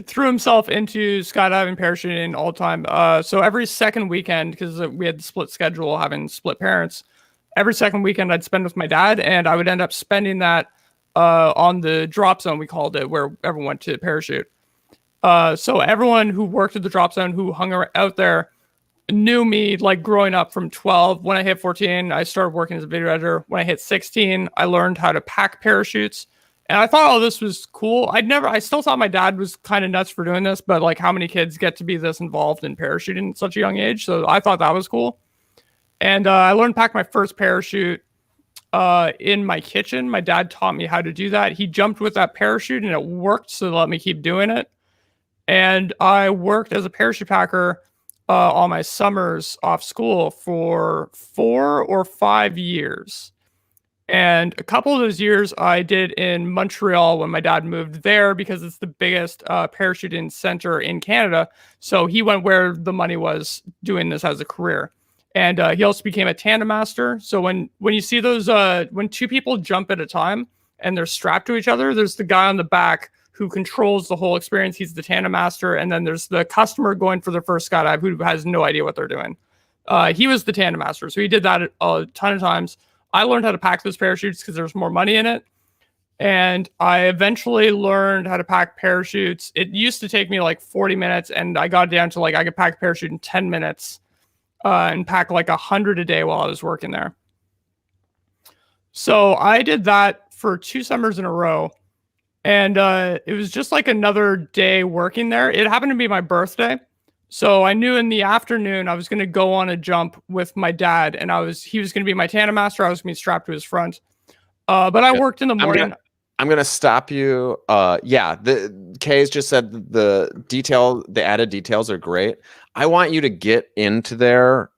threw himself into skydiving, parachuting all the time. So every second weekend, because we had the split schedule, having split parents, every second weekend I'd spend with my dad, and I would end up spending that on the drop zone, we called it, where everyone went to parachute. So everyone who worked at the drop zone, who hung out there, knew me like growing up from 12. When I hit 14, I started working as a video editor. When I hit 16, I learned how to pack parachutes. And I thought all this was cool. I still thought my dad was kind of nuts for doing this, but like how many kids get to be this involved in parachuting at such a young age? So I thought that was cool. And I learned to pack my first parachute in my kitchen. My dad taught me how to do that. He jumped with that parachute and it worked, so they let me keep doing it. And I worked as a parachute packer all my summers off school for 4 or 5 years. And a couple of those years I did in Montreal when my dad moved there, because it's the biggest parachuting center in Canada. So he went where the money was doing this as a career. And he also became a tandem master. So when you see those, when two people jump at a time and they're strapped to each other, there's the guy on the back who controls the whole experience. He's the tandem master. And then there's the customer going for their first skydive who has no idea what they're doing. He was the tandem master. So he did that a ton of times. I learned how to pack those parachutes because there's more money in it. And I eventually learned how to pack parachutes. It used to take me like 40 minutes, and I got down to like I could pack a parachute in 10 minutes and pack like 100 a day while I was working there. So I did that for 2 summers in a row. And it was just like another day working there. It happened to be my birthday. So I knew in the afternoon I was going to go on a jump with my dad, and he was going to be my tandem master. I was going to be strapped to his front. But I worked in the morning. I'm going to stop you. The Kay's just said the added details are great. I want you to get into there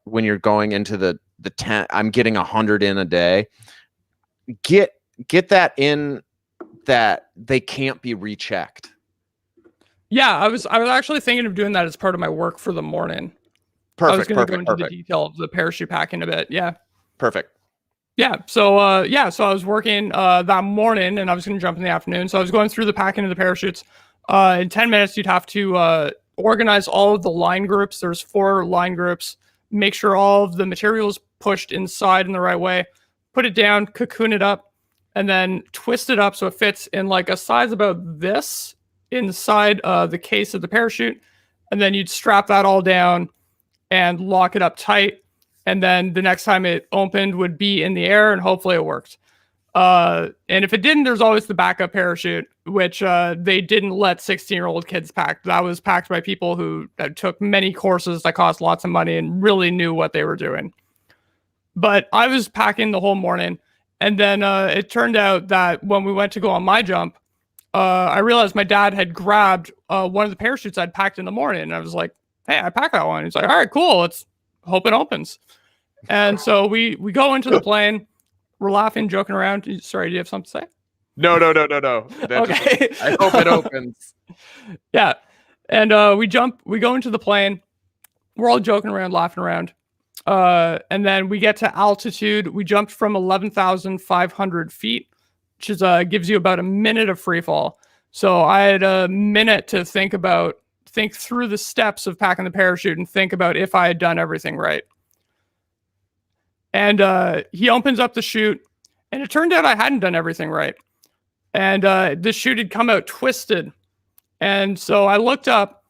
when you're going into the tent. I'm getting 100 in a day. Get that in, that they can't be rechecked. Yeah, I was actually thinking of doing that as part of my work for the morning. Perfect. I was going to go into the detail of the parachute packing a bit. Yeah. Perfect. Yeah. So so I was working that morning, and I was going to jump in the afternoon. So I was going through the packing of the parachutes. In 10 minutes, you'd have to organize all of the line groups. There's 4 line groups. Make sure all of the material is pushed inside in the right way. Put it down, cocoon it up, and then twist it up so it fits in like a size about this inside the case of the parachute. And then you'd strap that all down and lock it up tight. And then the next time it opened would be in the air, and hopefully it worked. And if it didn't, there's always the backup parachute, which they didn't let 16-year-old kids pack. That was packed by people who took many courses that cost lots of money and really knew what they were doing. But I was packing the whole morning. And then it turned out that when we went to go on my jump, I realized my dad had grabbed one of the parachutes I'd packed in the morning. And I was like, hey, I packed that one. He's like, all right, cool. Let's hope it opens. And so we go into the plane. We're laughing, joking around. Sorry, do you have something to say? No. Okay. I hope it opens. Yeah. And we go into the plane. We're all joking around, laughing around. And then we get to altitude. We jumped from 11,500 feet, which is gives you about a minute of free fall. So I had a minute to think through the steps of packing the parachute and think about if I had done everything right. And he opens up the chute, and it turned out I hadn't done everything right. And the chute had come out twisted. And so I looked up,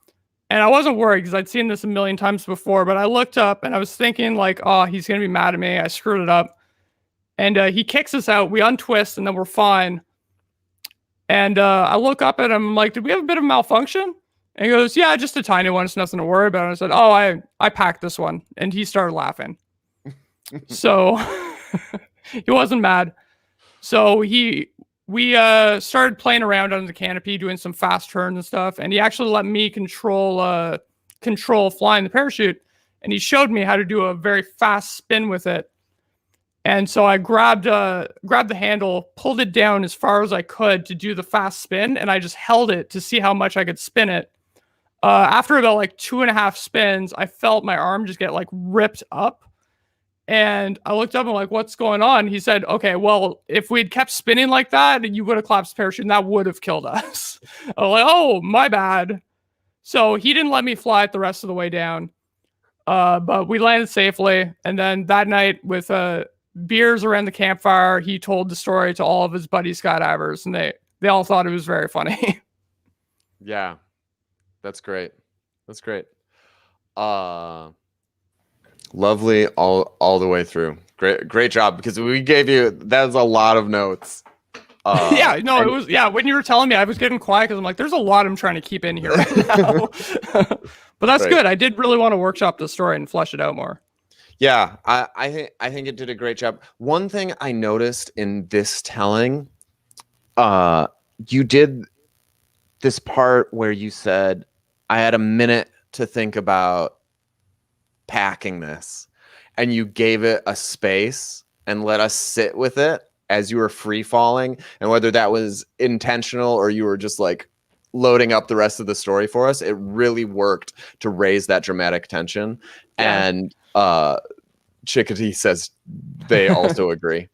and I wasn't worried because I'd seen this a million times before, but I looked up and I was thinking like, oh, he's going to be mad at me. I screwed it up. And he kicks us out. We untwist, and then we're fine. And I look up at him, I'm like, did we have a bit of malfunction? And he goes, yeah, just a tiny one. It's nothing to worry about. And I said, oh, I packed this one. And he started laughing. So he wasn't mad. So we started playing around under the canopy, doing some fast turns and stuff, and he actually let me control flying the parachute, and he showed me how to do a very fast spin with it. And so I grabbed the handle, pulled it down as far as I could to do the fast spin, and I just held it to see how much I could spin it. After about like 2.5 spins, I felt my arm just get like ripped up. And I looked up and like, what's going on? He said, okay, well, if we'd kept spinning like that, you would have collapsed the parachute and that would have killed us. I was like, oh, my bad. So he didn't let me fly it the rest of the way down. But we landed safely. And then that night with beers around the campfire, he told the story to all of his buddy skydivers, and they all thought it was very funny. Yeah. That's great. That's great. Lovely all the way through. Great job, because we gave you, that's a lot of notes. Yeah, no, it was, yeah, when you were telling me, I was getting quiet because I'm like, there's a lot I'm trying to keep in here right now. But that's good. I did really want to workshop the story and flesh it out more. Yeah, I think it did a great job. One thing I noticed in this telling, you did this part where you said, I had a minute to think about packing this, and you gave it a space and let us sit with it as you were free falling, and whether that was intentional or you were just like loading up the rest of the story for us, it really worked to raise that dramatic tension. Yeah. And Chickadee says they also agree.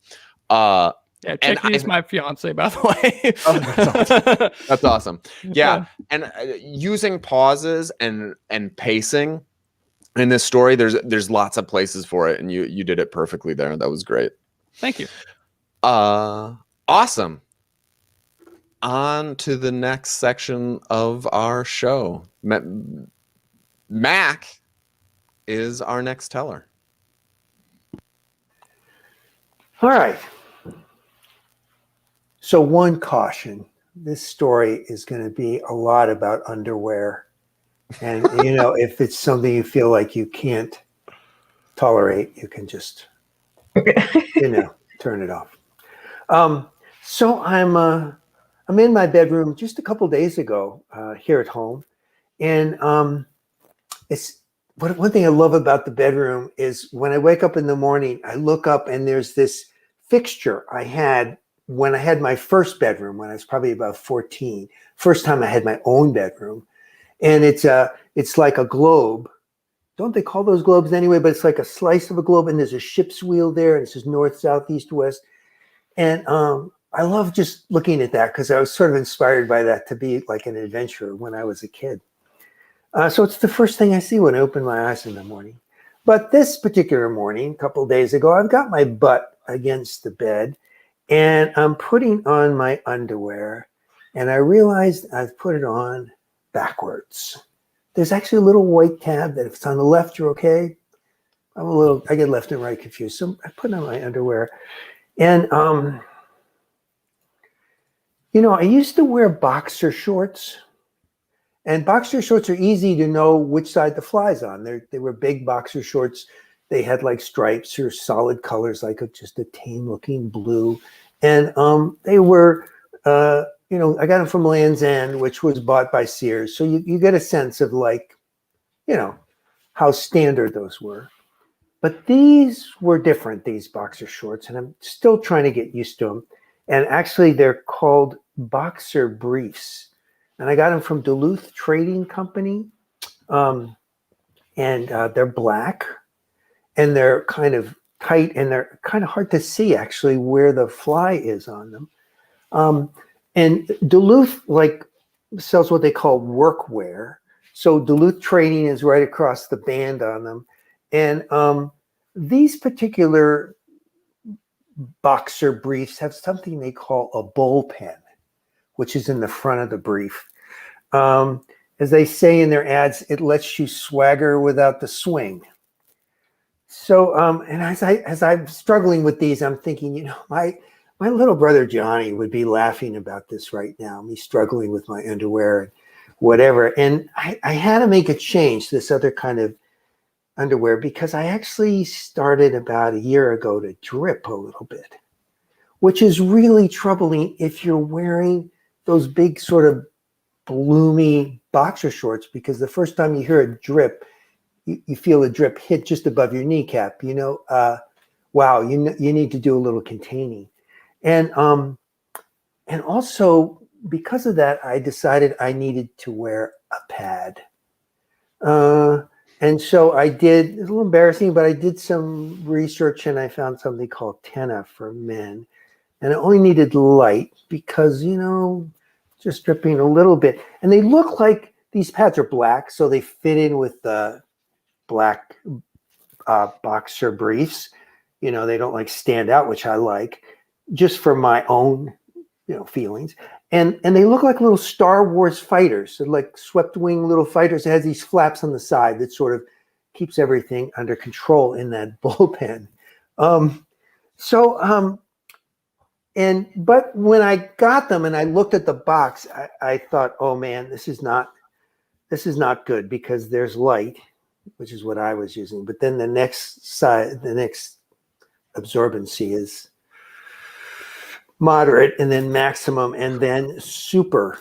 Yeah, Chickadee's my fiance, by the way. Oh, that's awesome. That's awesome. Yeah, and using pauses and pacing in this story, there's lots of places for it, and you did it perfectly there. That was great. Thank you. Awesome. On to the next section of our show. Mac is our next teller. All right. So one caution, this story is going to be a lot about underwear. And, you know, if it's something you feel like you can't tolerate, you can just, you know, turn it off. So I'm in my bedroom just a couple days ago here at home. And it's one thing I love about the bedroom is when I wake up in the morning, I look up and there's this fixture I had when I had my first bedroom, when I was probably about 14, first time I had my own bedroom. And it's like a globe. Don't they call those globes anyway? But it's like a slice of a globe, and there's a ship's wheel there, and it says north, south, east, west. And I love just looking at that because I was sort of inspired by that to be like an adventurer when I was a kid. So it's the first thing I see when I open my eyes in the morning. But this particular morning, a couple of days ago, I've got my butt against the bed, and I'm putting on my underwear, and I realized I've put it on backwards. There's actually a little white tab that if it's on the left, you're okay. I get left and right confused. So I put on my underwear, and you know, I used to wear boxer shorts, and boxer shorts are easy to know which side the fly's on. They were big boxer shorts. They had like stripes or solid colors, like just a tame looking blue. And they were, you know, I got them from Land's End, which was bought by Sears. So you get a sense of like, you know, how standard those were. But these were different, these boxer shorts, and I'm still trying to get used to them. And actually they're called boxer briefs. And I got them from Duluth Trading Company. And they're black. And they're kind of tight, and they're kind of hard to see actually where the fly is on them. And Duluth like sells what they call workwear. So Duluth Trading is right across the band on them. And these particular boxer briefs have something they call a bullpen, which is in the front of the brief. As they say in their ads, it lets you swagger without the swing. So, and as I'm struggling with these, I'm thinking, you know, my little brother Johnny would be laughing about this right now, me struggling with my underwear and whatever. And I had to make a change to this other kind of underwear because I actually started about a year ago to drip a little bit, which is really troubling if you're wearing those big sort of bloomy boxer shorts, because the first time you hear a drip, you feel a drip hit just above your kneecap. Wow, you need to do a little containing. And also because of that, I decided I needed to wear a pad. And so I did, it's a little embarrassing, but I did some research and I found something called Tenna for men. And it only needed light because, just dripping a little bit. And they look like these pads are black, so they fit in with the black boxer briefs. They don't like stand out, which I like, just for my own, feelings. And they look like little Star Wars fighters, like swept wing little fighters. It has these flaps on the side that sort of keeps everything under control in that bullpen. But when I got them and I looked at the box, I thought, oh man, this is not good because there's light, which is what I was using. But then the next absorbency is moderate, and then maximum, and then super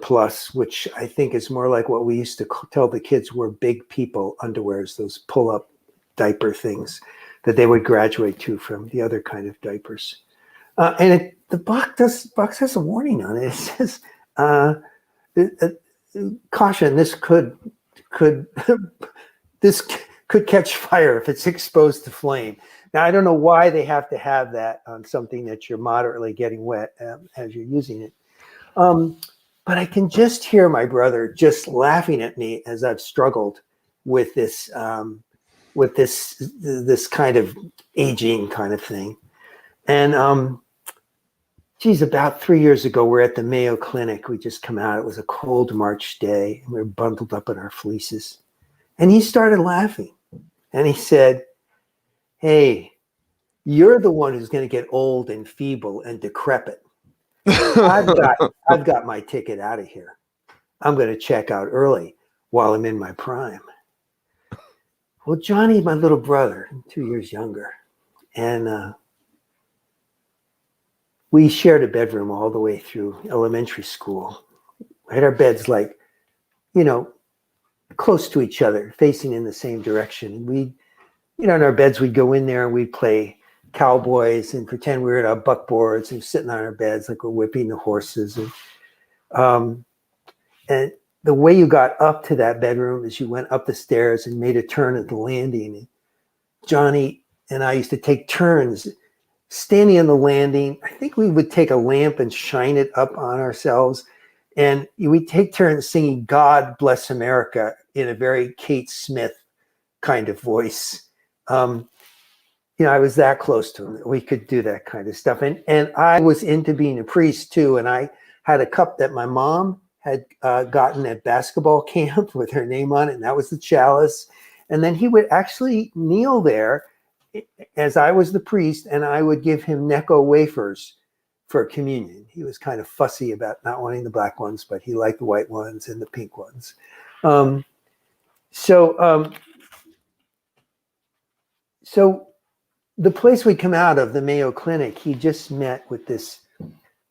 plus, which I think is more like what we used to tell the kids were big people underwears, those pull-up diaper things that they would graduate to from the other kind of diapers. And the box has a warning on it. It says, caution, this could catch fire if it's exposed to flame. Now, I don't know why they have to have that on something that you're moderately getting wet as you're using it. But I can just hear my brother just laughing at me as I've struggled with this kind of aging kind of thing. And about 3 years ago, we're at the Mayo Clinic. We just come out. It was a cold March day, and we were bundled up in our fleeces. And he started laughing, and he said, "Hey, you're the one who's going to get old and feeble and decrepit. I've got my ticket out of here. I'm going to check out early while I'm in my prime." Well, Johnny, my little brother, 2 years younger, and we shared a bedroom all the way through elementary school. We had our beds close to each other, facing in the same direction. We, in our beds, we'd go in there and we'd play cowboys and pretend we were at our buckboards and sitting on our beds like we're whipping the horses. And the way you got up to that bedroom is you went up the stairs and made a turn at the landing. And Johnny and I used to take turns standing on the landing. I think we would take a lamp and shine it up on ourselves. And we'd take turns singing "God Bless America" in a very Kate Smith kind of voice. I was that close to him. We could do that kind of stuff. And I was into being a priest too. And I had a cup that my mom had gotten at basketball camp with her name on it. And that was the chalice. And then he would actually kneel there as I was the priest, and I would give him Necco wafers for communion. He was kind of fussy about not wanting the black ones, but he liked the white ones and the pink ones. So the place we come out of, the Mayo Clinic, he just met with this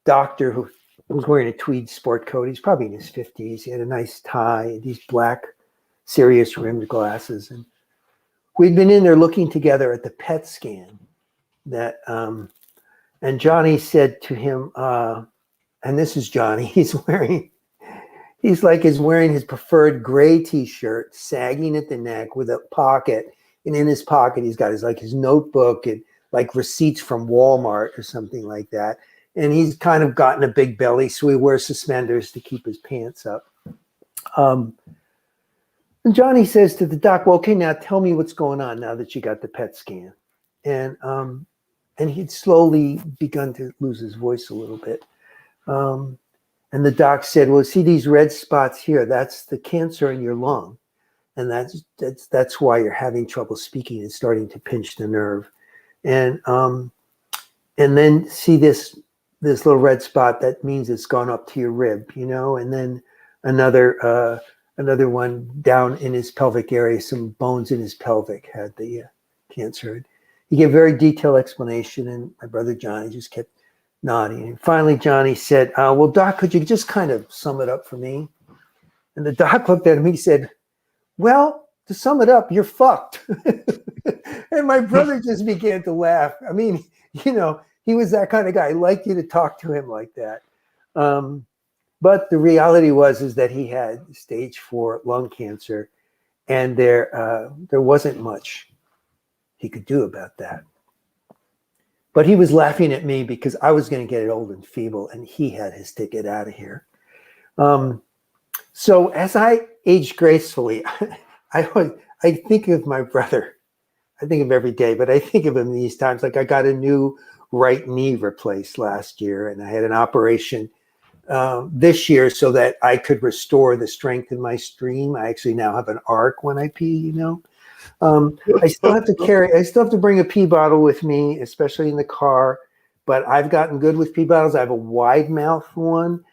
doctor who was wearing a tweed sport coat. He's probably in his 50s. He had a nice tie and these black, serious rimmed glasses. And we'd been in there looking together at the PET scan and Johnny said to him, and this is Johnny, he's wearing his preferred gray t-shirt, sagging at the neck with a pocket. And in his pocket, he's got his notebook and like receipts from Walmart or something like that. And he's kind of gotten a big belly, so he wears suspenders to keep his pants up. And Johnny says to the doc, "Well, okay, now tell me what's going on now that you got the PET scan." And he'd slowly begun to lose his voice a little bit. And the doc said, "Well, see these red spots here? That's the cancer in your lung. And that's why you're having trouble speaking and starting to pinch the nerve. And then see this little red spot, that means it's gone up to your rib, and then another one down in his pelvic area, some bones in his pelvic had the cancer. he gave very detailed explanation, and my brother Johnny just kept nodding. And finally, Johnny said, well, Doc, could you just kind of sum it up for me? And the doc looked at him. He said, well, to sum it up, you're fucked. And my brother just began to laugh. I mean, you know, he was that kind of guy. He liked you to talk to him like that. But the reality is that he had stage 4 lung cancer, and there wasn't much he could do about that. But he was laughing at me because I was going to get old and feeble, and he had his ticket out of here. So as I age gracefully, I think of my brother. I think of every day, but I think of him these times. Like I got a new right knee replaced last year, and I had an operation this year so that I could restore the strength in my stream. I actually now have an arc when I pee, you know. I still have to bring a pee bottle with me, especially in the car, but I've gotten good with pee bottles. I have a wide mouth one.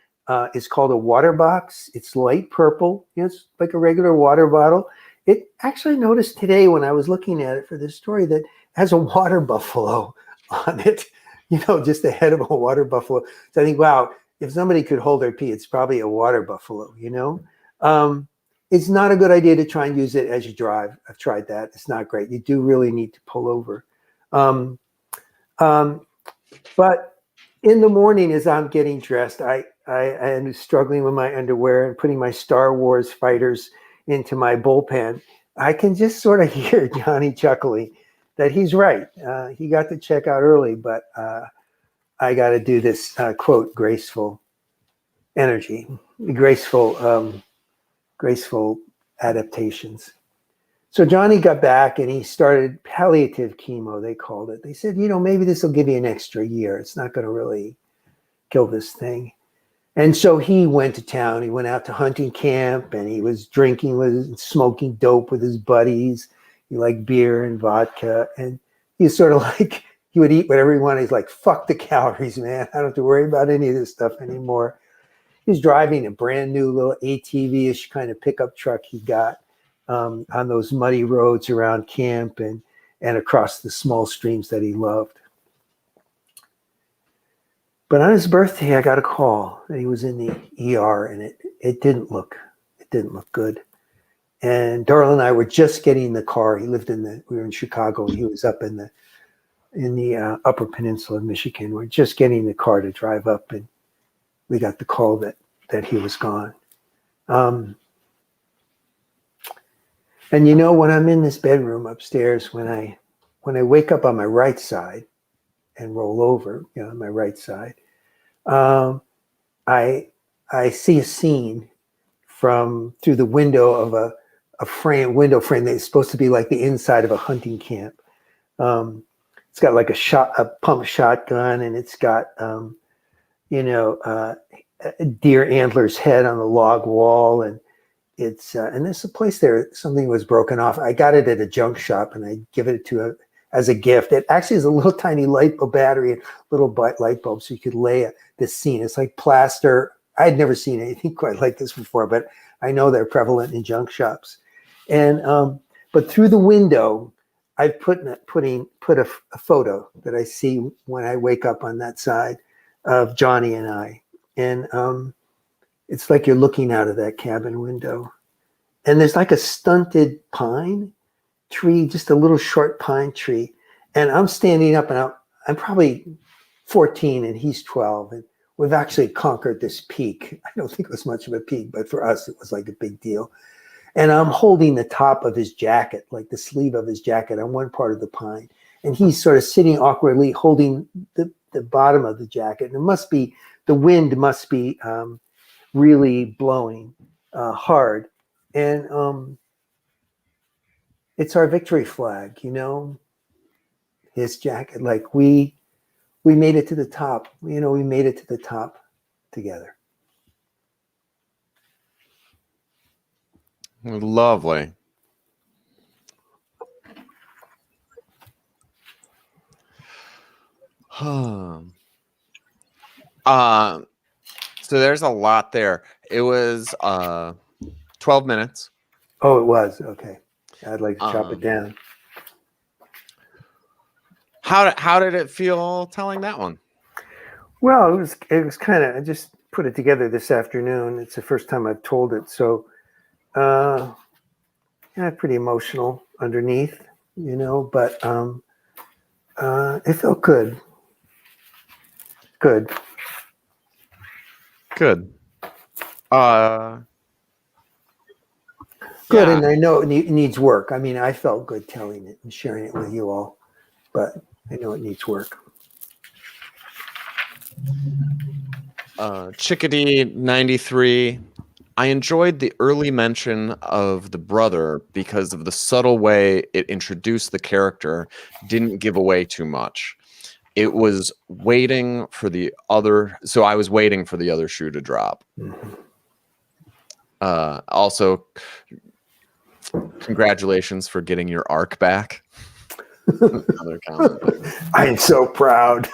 It's called a water box. It's light purple. It's like a regular water bottle. It actually noticed today when I was looking at it for this story that it has a water buffalo on it, you know, just the head of a water buffalo. So I think, wow, if somebody could hold their pee, it's probably a water buffalo, you know? It's not a good idea to try and use it as you drive. I've tried that. It's not great. You do really need to pull over. But in the morning as I'm getting dressed, I am struggling with my underwear and putting my Star Wars fighters into my bullpen. I can just sort of hear Johnny chuckling that he's right. He got to check out early, but I got to do this, quote, graceful energy, graceful adaptations. So Johnny got back and he started palliative chemo, they called it. They said, you know, maybe this will give you an extra year. It's not going to really kill this thing. And so he went to town. He went out to hunting camp and he was smoking dope with his buddies. He liked beer and vodka. And he's sort of like, he would eat whatever he wanted. He's like, fuck the calories, man. I don't have to worry about any of this stuff anymore. He's driving a brand new little ATV-ish kind of pickup truck he got on those muddy roads around camp and across the small streams that he loved. But on his birthday, I got a call that he was in the ER, and it didn't look good. And Darla and I were just getting in the car. We were in Chicago, and he was up in the Upper Peninsula of Michigan. We're just getting in the car to drive up, and we got the call that he was gone. And you know, when I'm in this bedroom upstairs, when I wake up on my right side and roll over, you know, on my right side, I see a scene through the window of a window frame that's supposed to be like the inside of a hunting camp. It's got like a pump shotgun, and it's got a deer antler's head on the log wall, and and there's a place there, something was broken off. I got it at a junk shop, and I give it to as a gift. It actually is a little tiny light bulb battery and little light bulb, so you could lay this scene. It's like plaster. I had never seen anything quite like this before, but I know they're prevalent in junk shops. And but through the window, I put a photo that I see when I wake up on that side of Johnny and I. And it's like you're looking out of that cabin window. And there's like a stunted pine tree, just a little short pine tree. And I'm standing up, and I'm probably 14 and he's 12. And we've actually conquered this peak. I don't think it was much of a peak, but for us, it was like a big deal. And I'm holding the top of his jacket, like the sleeve of his jacket on one part of the pine. And he's sort of sitting awkwardly holding the bottom of the jacket. And the wind must be really blowing hard. And it's our victory flag, you know, his jacket. Like we made it to the top, you know, we made it to the top together. Lovely. So there's a lot there. It was 12 minutes. Oh, it was. Okay. I'd like to chop it down. How did it feel telling that one? Well, it was kind of, I just put it together this afternoon. It's the first time I've told it. So, yeah, pretty emotional underneath, but it felt good. Good. Good. Good, Yeah. and I know it needs work. I mean, I felt good telling it and sharing it with you all, but I know it needs work. Chickadee 93. I enjoyed the early mention of the brother because of the subtle way it introduced the character, didn't give away too much. It was waiting for the other, so I was waiting for the other shoe to drop. Mm-hmm. Also, congratulations for getting your arc back. Another comment. I am so proud.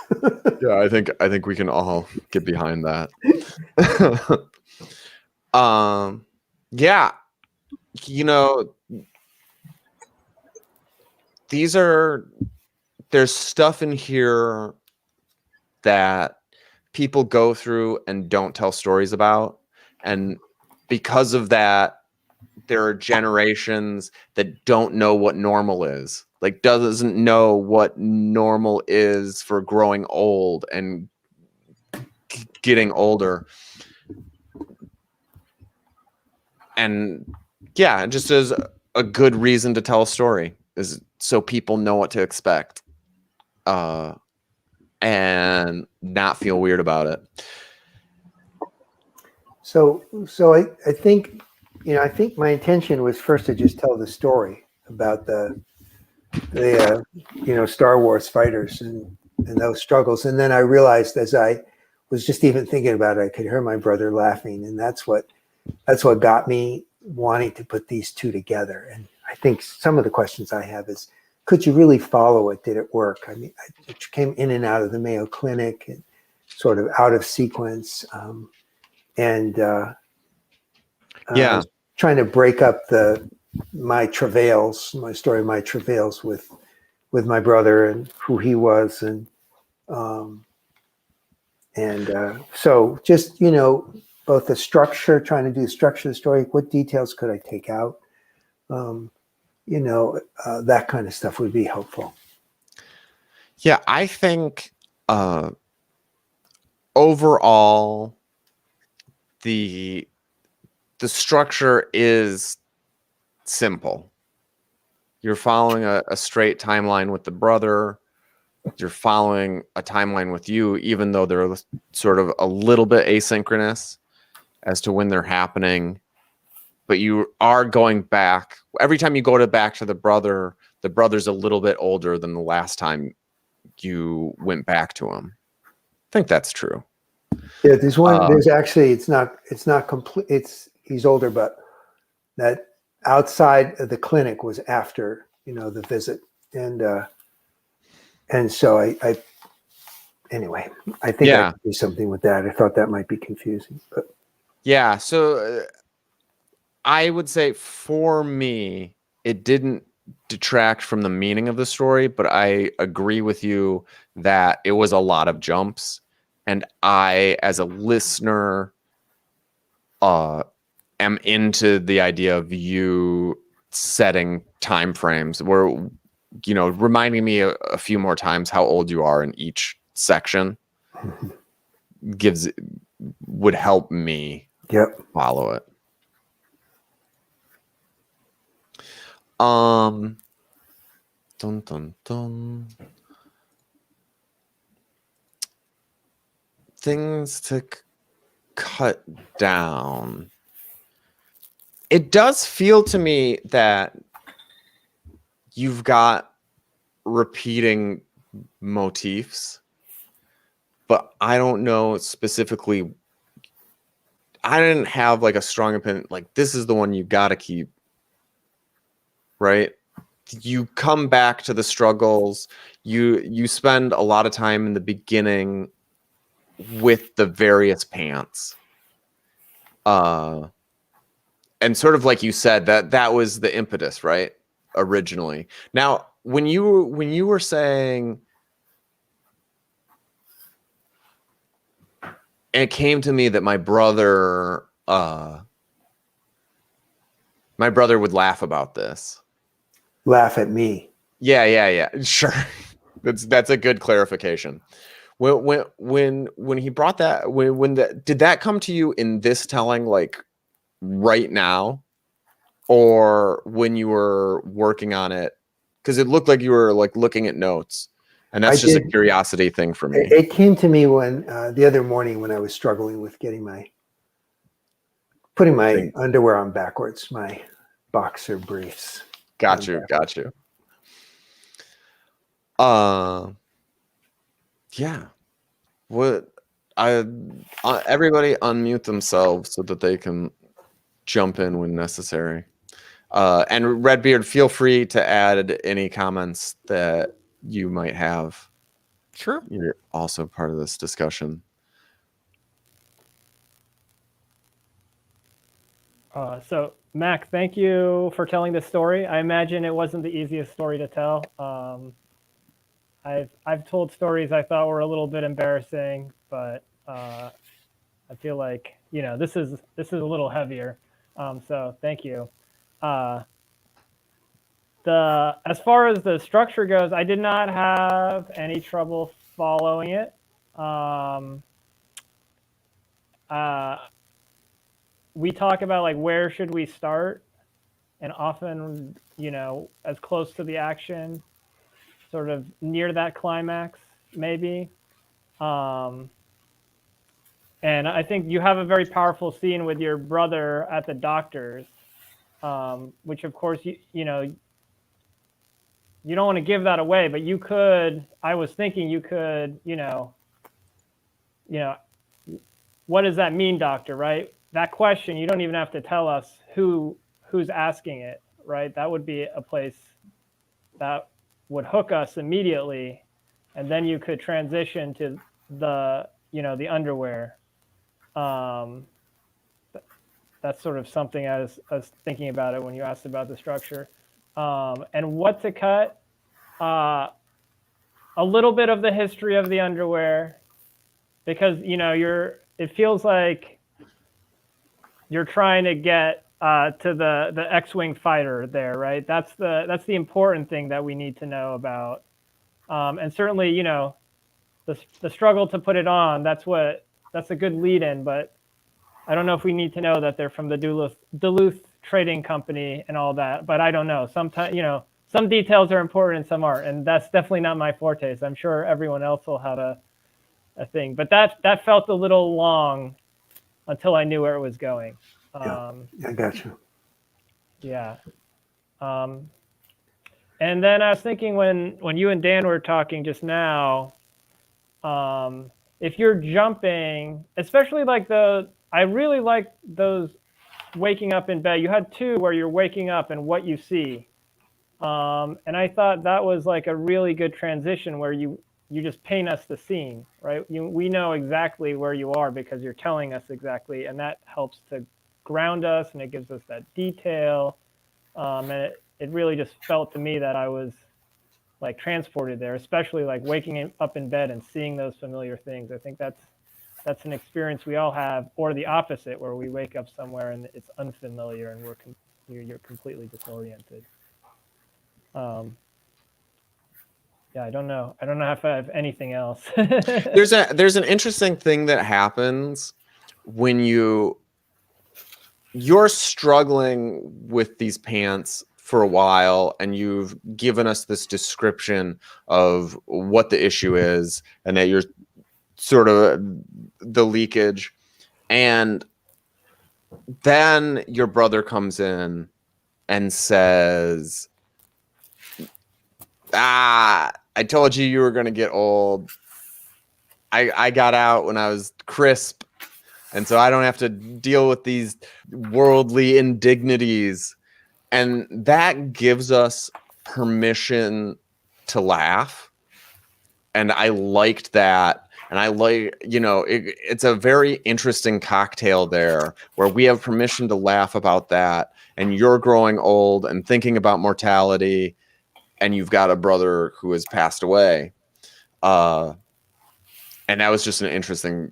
Yeah, I think we can all get behind that. Yeah, there's stuff in here that people go through and don't tell stories about, and because of that, there are generations that don't know what normal is, like doesn't know what normal is for growing old and getting older. And yeah, just as a good reason to tell a story is so people know what to expect, and not feel weird about it. So I think, I think my intention was first to just tell the story about the Star Wars fighters and those struggles. And then I realized, as I was just even thinking about it, I could hear my brother laughing, and that's what got me wanting to put these two together. And I think some of the questions I have is, could you really follow it? Did it work? I mean, it came in and out of the Mayo Clinic and sort of out of sequence. I was trying to break up my story of my travails with my brother and who he was. So just, both the structure, trying to do the structure of the story, what details could I take out? That kind of stuff would be helpful. Yeah, I think overall the structure is simple. You're following a straight timeline with the brother. You're following a timeline with you, even though they're sort of a little bit asynchronous as to when they're happening. But you are going back. Every time you go back to the brother's a little bit older than the last time you went back to him. I think that's true. Yeah, there's actually, it's not complete. He's older, but that outside of the clinic was after, the visit. And so anyway, I think I could do something with that. I thought that might be confusing, but yeah. So I would say for me, it didn't detract from the meaning of the story, but I agree with you that it was a lot of jumps. And I, as a listener, am into the idea of you setting time frames where, reminding me a few more times how old you are in each section would help me follow it. Dun, dun, dun. Things to cut down. It does feel to me that you've got repeating motifs, but I don't know specifically. I didn't have like a strong opinion, like this is the one you got to keep, right? You come back to the struggles. You spend a lot of time in the beginning with the various pants. And sort of like you said, that was the impetus, right? Originally. Now, when you were saying it came to me that my brother would laugh about this. Laugh at me. Yeah. Sure. That's a good clarification. When he brought that, did that come to you in this telling, like right now, or when you were working on it? Because it looked like you were like looking at notes, and that's just a curiosity thing for me. It came to me when the other morning when I was struggling with putting my underwear on backwards, my boxer briefs. Got you. Yeah. What everybody unmute themselves so that they can jump in when necessary. And Redbeard, feel free to add any comments that you might have. Sure. You're also part of this discussion. So Mac, thank you for telling this story. I imagine it wasn't the easiest story to tell. I've told stories I thought were a little bit embarrassing, but I feel like, this is a little heavier. So thank you. As far as the structure goes, I did not have any trouble following it. We talk about like where should we start, and often as close to the action, sort of near that climax maybe. And I think you have a very powerful scene with your brother at the doctor's, which of course you don't want to give that away, but you could. I was thinking you could, what does that mean, doctor? Right? That question, you don't even have to tell us who's asking it, right? That would be a place that would hook us immediately, and then you could transition to the underwear. That's sort of something I was thinking about it when you asked about the structure. And what to cut, a little bit of the history of the underwear, because it feels like you're trying to get to the X-wing fighter there, right? That's the important thing that we need to know about. And certainly, the struggle to put it on, that's a good lead-in, but I don't know if we need to know that they're from the Duluth Trading Company and all that, but I don't know. Sometimes, some details are important and some aren't, and that's definitely not my forte. So I'm sure everyone else will have a thing, but that felt a little long until I knew where it was going. I got you. Yeah. And then I was thinking when you and Dan were talking just now, if you're jumping, especially like I really like those waking up in bed. You had two where you're waking up and what you see. And I thought that was like a really good transition where you just paint us the scene, right? We know exactly where you are because you're telling us exactly, and that helps to ground us and it gives us that detail. And it really just felt to me that I was like transported there, especially like waking up in bed and seeing those familiar things. I think that's an experience we all have, or the opposite, where we wake up somewhere and it's unfamiliar and you're completely disoriented. Yeah, I don't know if I have anything else. There's an interesting thing that happens when you're struggling with these pants for a while and you've given us this description of what the issue is and that you're sort of the leakage, and then your brother comes in and says, I told you were going to get old. I got out when I was crisp, and so I don't have to deal with these worldly indignities. And that gives us permission to laugh. And I liked that. And I like, it's a very interesting cocktail there where we have permission to laugh about that. And you're growing old and thinking about mortality. And you've got a brother who has passed away. And that was just an interesting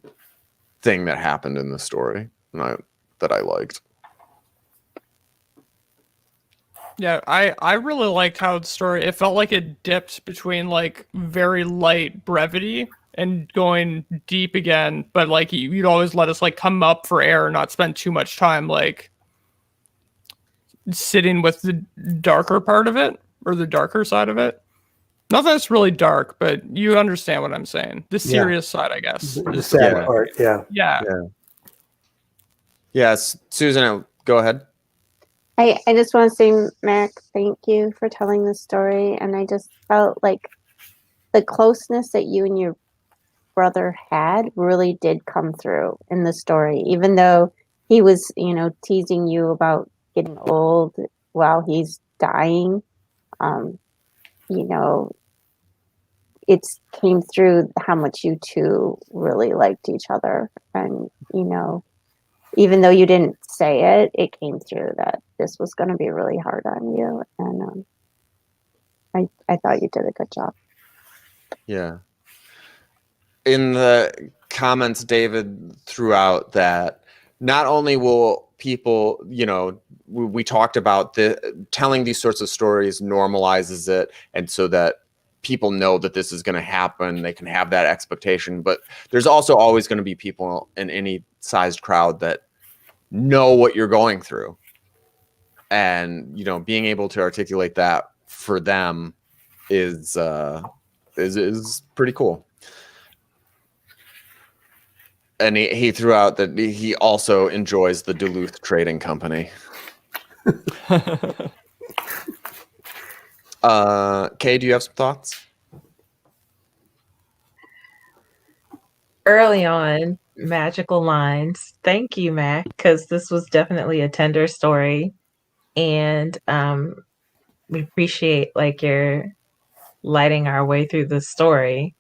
thing that happened in the story that I liked. Yeah, I really liked how the story, it felt like it dipped between like very light brevity and going deep again, but like you'd always let us like come up for air and not spend too much time like sitting with the darker part of it or the darker side of it. Not that it's really dark, but you understand what I'm saying. The serious side, I guess. The is sad way. part, yeah. Yeah. Yes, Susan, go ahead. I just want to say, Mac, thank you for telling the story. And I just felt like the closeness that you and your brother had really did come through in the story, even though he was, teasing you about getting old while he's dying. It came through how much you two really liked each other. And, even though you didn't say it, it came through that this was going to be really hard on you. And I thought you did a good job. Yeah. In the comments, David threw out that not only will people, we talked about telling these sorts of stories normalizes it, and so that people know that this is going to happen, they can have that expectation, but there's also always going to be people in any sized crowd that know what you're going through, and being able to articulate that for them is pretty cool. And he threw out that he also enjoys the Duluth Trading Company. Kay, do you have some thoughts? Early on, magical lines. Thank you, Mac, because this was definitely a tender story. And we appreciate like your lighting our way through the story.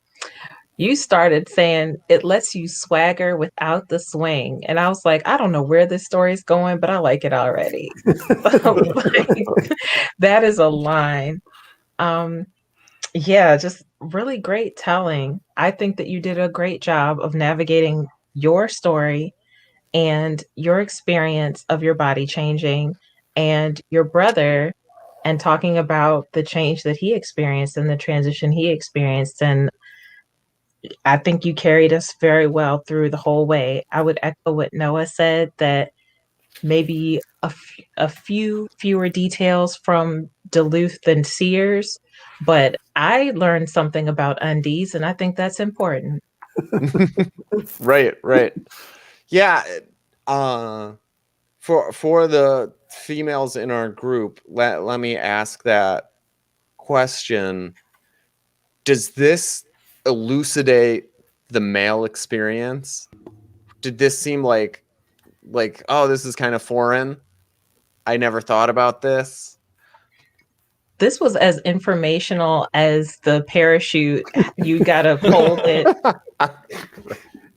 You started saying it lets you swagger without the swing. And I was like, I don't know where this story's going, but I like it already. That is a line. Yeah, just really great telling. I think that you did a great job of navigating your story and your experience of your body changing and your brother, and talking about the change that he experienced and the transition he experienced. And I think you carried us very well through the whole way. I would echo what Noah said, that maybe a few fewer details from Duluth than Sears, but I learned something about undies, and I think that's important. Right. Yeah. For the females in our group, let me ask that question. Does this elucidate the male experience? Did this seem like, oh, this is kind of foreign? I never thought about this. This was as informational as the parachute. You gotta fold it.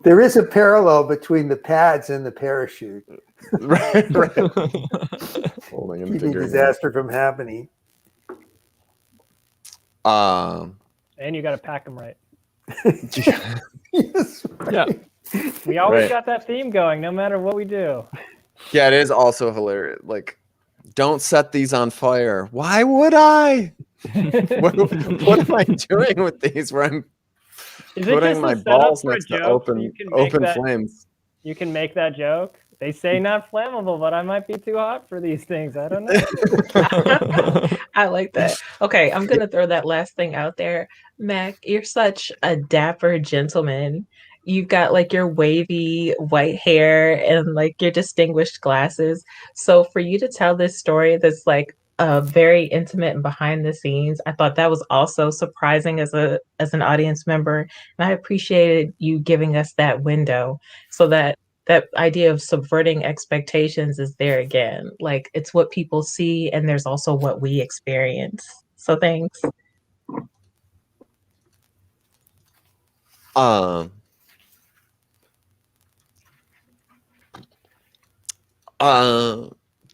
There is a parallel between the pads and the parachute. Right. Keeping disaster from happening. And you got to pack them right. Yes, right. Yeah. We always Right. got that theme going, no matter what we do. Yeah, it is also hilarious. Like, don't set these on fire. Why would I? What am I doing with these? Where I'm Is it putting just my a setup balls for a next to joke? So open flames. You can make that joke. They say not flammable, but I might be too hot for these things. I don't know. I like that. Okay, I'm gonna throw that last thing out there. Mac, you're such a dapper gentleman. You've got like your wavy white hair and like your distinguished glasses. So for you to tell this story that's like very intimate and behind the scenes, I thought that was also surprising as an audience member. And I appreciated you giving us that window, so that idea of subverting expectations is there again. Like, it's what people see, and there's also what we experience. So thanks.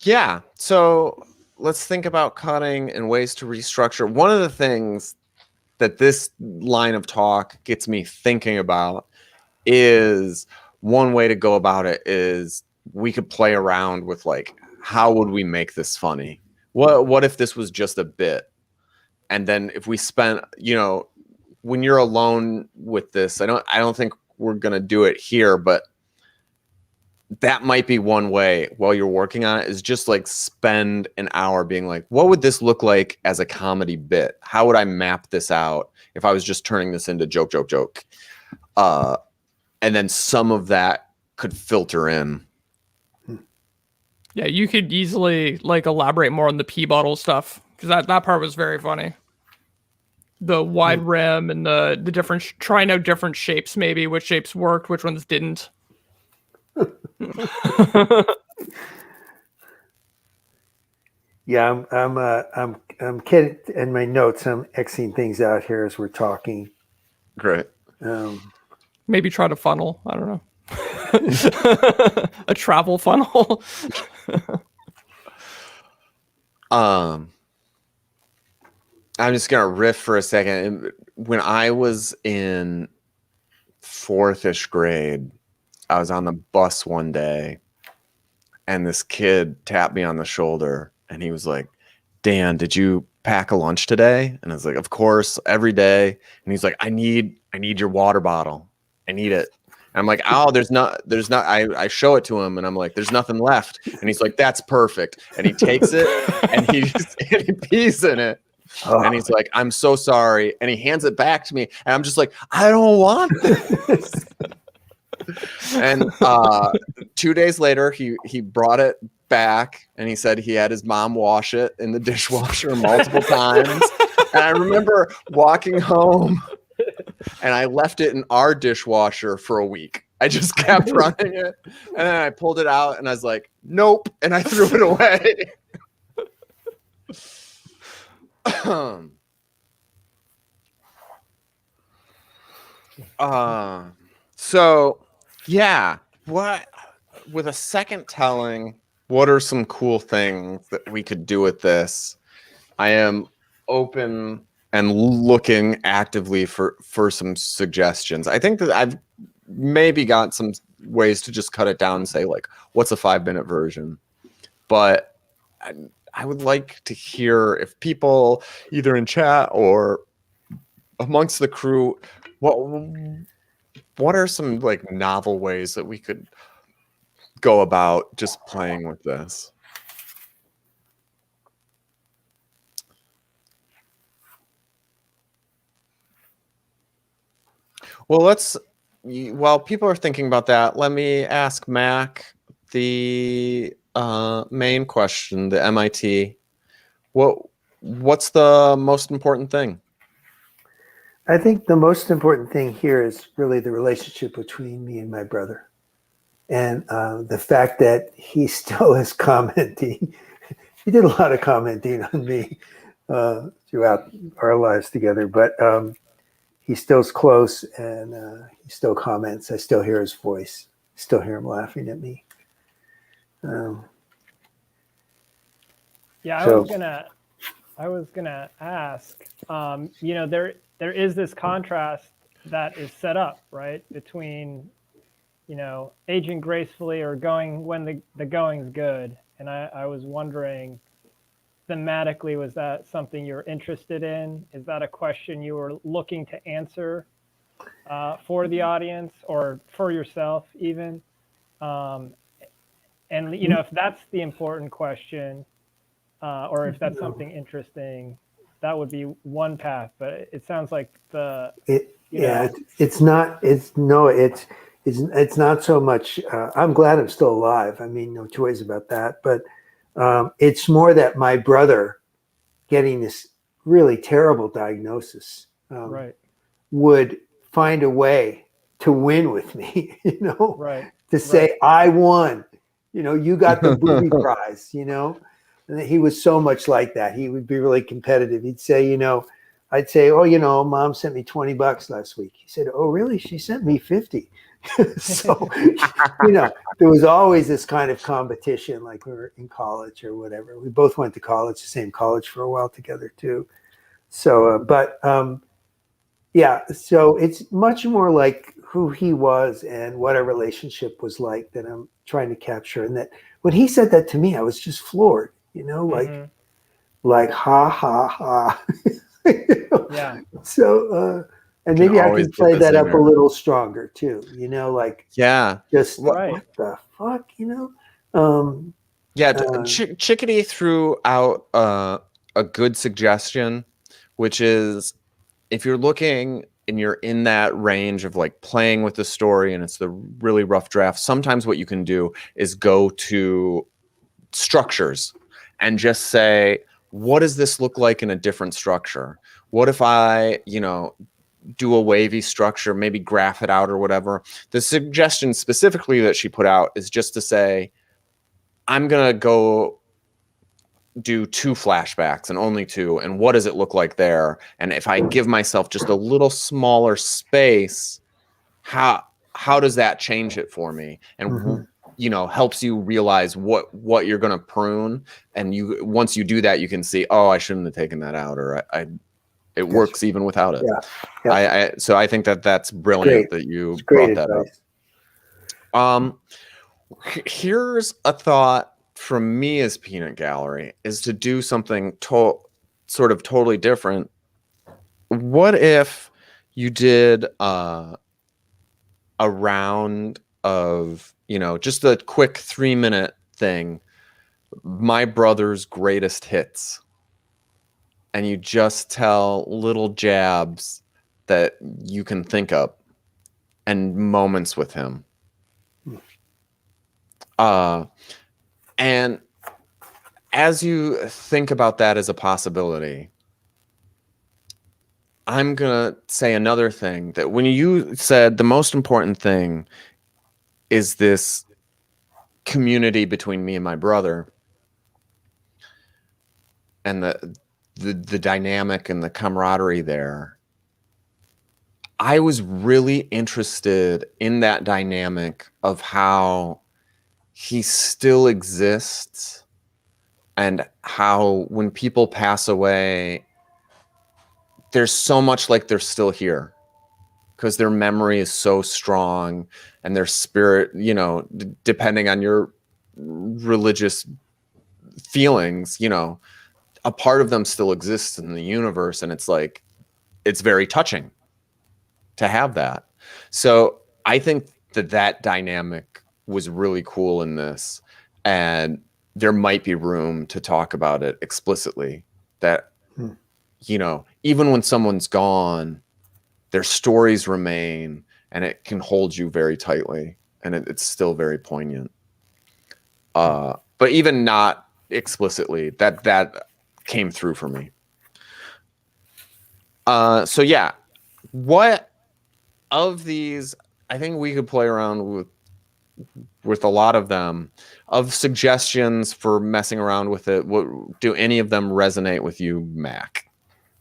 Yeah. So let's think about cutting and ways to restructure. One of the things that this line of talk gets me thinking about is one way to go about it is we could play around with like, how would we make this funny? What if this was just a bit? And then if we spent, you know, when you're alone with this, I don't think we're going to do it here, but that might be one way while you're working on it, is just like spend an hour being like, what would this look like as a comedy bit? How would I map this out if I was just turning this into joke? And then some of that could filter in. Yeah, you could easily like elaborate more on the pee bottle stuff, because that part was very funny. The wide rim and the different trying out different shapes, maybe which shapes worked, which ones didn't. Yeah, I'm kidding. In my notes, I'm Xing things out here as we're talking. Great. Maybe try to funnel. I don't know. A travel funnel. I'm just gonna riff for a second. When I was in 4th-ish grade, I was on the bus one day, and this kid tapped me on the shoulder, and he was like, "Dan, did you pack a lunch today?" And I was like, "Of course, every day." And he's like, I need your water bottle. I need it." And I'm like, "Oh, there's not." I show it to him, and I'm like, "There's nothing left." And he's like, "That's perfect." And he takes it, and he pees in it. Oh. And he's like, "I'm so sorry." And he hands it back to me, and I'm just like, "I don't want this." And 2 days later, he brought it back, and he said he had his mom wash it in the dishwasher multiple times. And I remember walking home, and I left it in our dishwasher for a week. I just kept running it, and then I pulled it out, and I was like, "Nope," and I threw it away. So yeah, what with a second telling, what are some cool things that we could do with this? I am open and looking actively for some suggestions. I think that I've maybe got some ways to just cut it down and say, like, what's a 5-minute version? But I would like to hear if people either in chat or amongst the crew, what are some like novel ways that we could go about just playing with this? Well, while people are thinking about that, let me ask Mac the main question, the MIT. What's the most important thing? I think the most important thing here is really the relationship between me and my brother. And the fact that he still is commenting. He did a lot of commenting on me throughout our lives together, but he still's close, and he still comments. I still hear his voice. Still hear him laughing at me. Yeah, I was gonna ask. You know, there is this contrast that is set up, right, between, you know, aging gracefully or going when the going's good. And I was wondering, thematically, was that something you're interested in? Is that a question you were looking to answer for the audience or for yourself even? And, you know, if that's the important question, or if that's something interesting, that would be one path. But it sounds like it's not so much. I'm glad I'm still alive. I mean, no two ways about that. But it's more that my brother getting this really terrible diagnosis would find a way to win with me, you know, to say, I won, you know, you got the booby prize, you know. And he was so much like that. He would be really competitive. He'd say, you know, I'd say, oh, you know, Mom sent me $20 last week. He said, oh, really? She sent me 50. So, you know, there was always this kind of competition, like we were in college or whatever. We both went to college, the same college for a while together too. So, yeah, so it's much more like who he was and what our relationship was like that I'm trying to capture. And that when he said that to me, I was just floored, like ha ha ha. Yeah. So and Can maybe I always can get play the that up a zinger. little stronger too, like Yeah. just Right. what the fuck, Yeah, Chickadee threw out a good suggestion, which is if you're looking and you're in that range of like playing with the story and it's the really rough draft, sometimes what you can do is go to structures and just say, what does this look like in a different structure? What if I, do a wavy structure, maybe graph it out or whatever? The suggestion specifically that she put out is just to say, I'm going to go do 2 flashbacks and only 2. And what does it look like there? And if I give myself just a little smaller space, how does that change it for me? And helps you realize what you're going to prune. And once you do that, you can see, oh, I shouldn't have taken that out, or it works even without it. Yeah. So I think that's brilliant that you brought that up. Here's a thought from me as Peanut Gallery, is to do something sort of totally different. What if you did a round of, just a quick 3-minute thing, my brother's greatest hits, and you just tell little jabs that you can think of and moments with him. And as you think about that as a possibility, I'm going to say another thing, that when you said the most important thing is this community between me and my brother, and the dynamic and the camaraderie there, I was really interested in that dynamic of how he still exists, and how when people pass away, there's so much like they're still here because their memory is so strong, and their spirit, depending on your religious feelings, a part of them still exists in the universe. And it's like, it's very touching to have that. So I think that dynamic was really cool in this, and there might be room to talk about it explicitly, that, even when someone's gone, their stories remain, and it can hold you very tightly, and it's still very poignant. But even not explicitly, that came through for me. So yeah, what of these, I think we could play around with a lot of them, of suggestions for messing around with it. What do any of them resonate with you, Mac?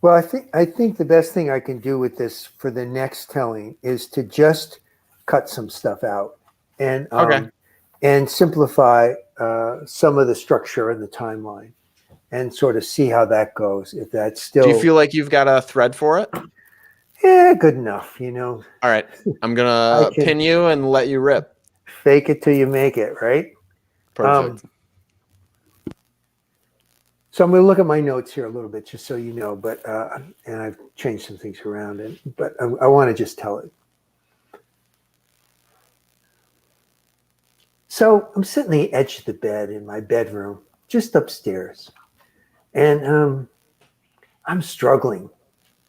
Well, I think the best thing I can do with this for the next telling is to just cut some stuff out and and simplify some of the structure and the timeline, and sort of see how that goes. If that's still, do you feel like you've got a thread for it? Yeah, good enough. All right, I'm gonna pin you and let you rip. Fake it till you make it, right? Perfect. So I'm going to look at my notes here a little bit, just so you know. But and I've changed some things around, but I want to just tell it. So I'm sitting on the edge of the bed in my bedroom, just upstairs, and I'm struggling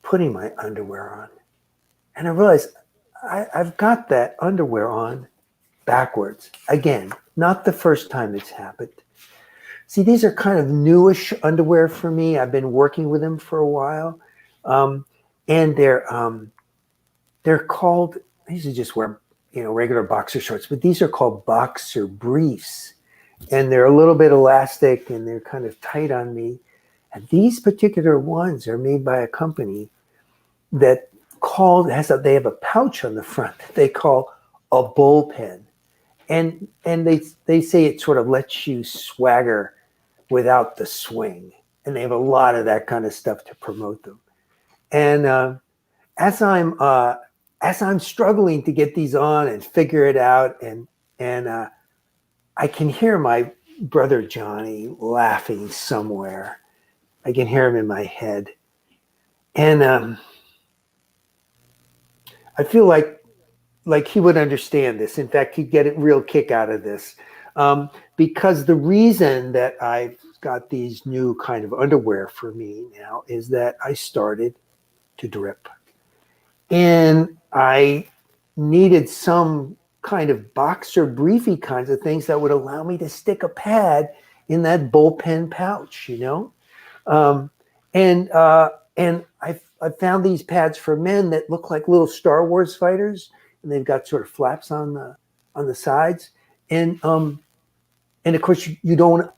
putting my underwear on, and I realize I've got that underwear on backwards again. Not the first time it's happened. See, these are kind of newish underwear for me. I've been working with them for a while, and they're called. I usually just wear regular boxer shorts, but these are called boxer briefs, and they're a little bit elastic and they're kind of tight on me. And these particular ones are made by a company that they have a pouch on the front that they call a bullpen, and they say it sort of lets you swagger without the swing, and they have a lot of that kind of stuff to promote them. And as I'm as I'm struggling to get these on and figure it out, and I can hear my brother Johnny laughing somewhere. I can hear him in my head. And I feel like he would understand this. In fact, he'd get a real kick out of this. Because the reason that I've got these new kind of underwear for me now is that I started to drip. And I needed some kind of boxer briefy kinds of things that would allow me to stick a pad in that bullpen pouch, you know? And I found these pads for men that look like little Star Wars fighters, and they've got sort of flaps on the sides. And of course you don't.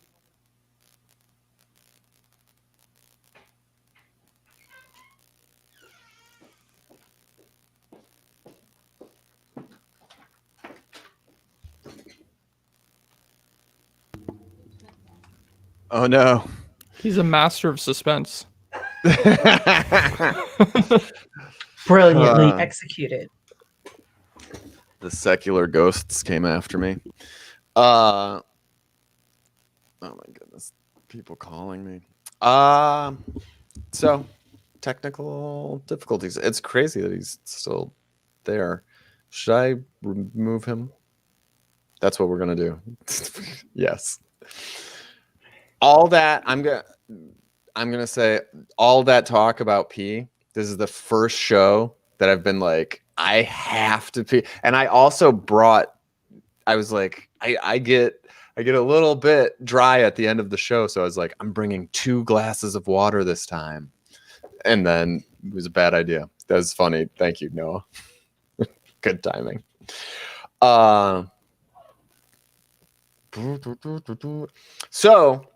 Oh no. He's a master of suspense. Brilliantly executed. The secular ghosts came after me. Oh my goodness. People calling me. So technical difficulties. It's crazy that he's still there. Should I remove him? That's what we're gonna do. Yes. All that I'm gonna say all that talk about pee. This is the first show that I've been like, I have to pee. And I also I was like, I get a little bit dry at the end of the show. So I was like, I'm bringing 2 glasses of water this time. And then it was a bad idea. That was funny. Thank you, Noah. Good timing. So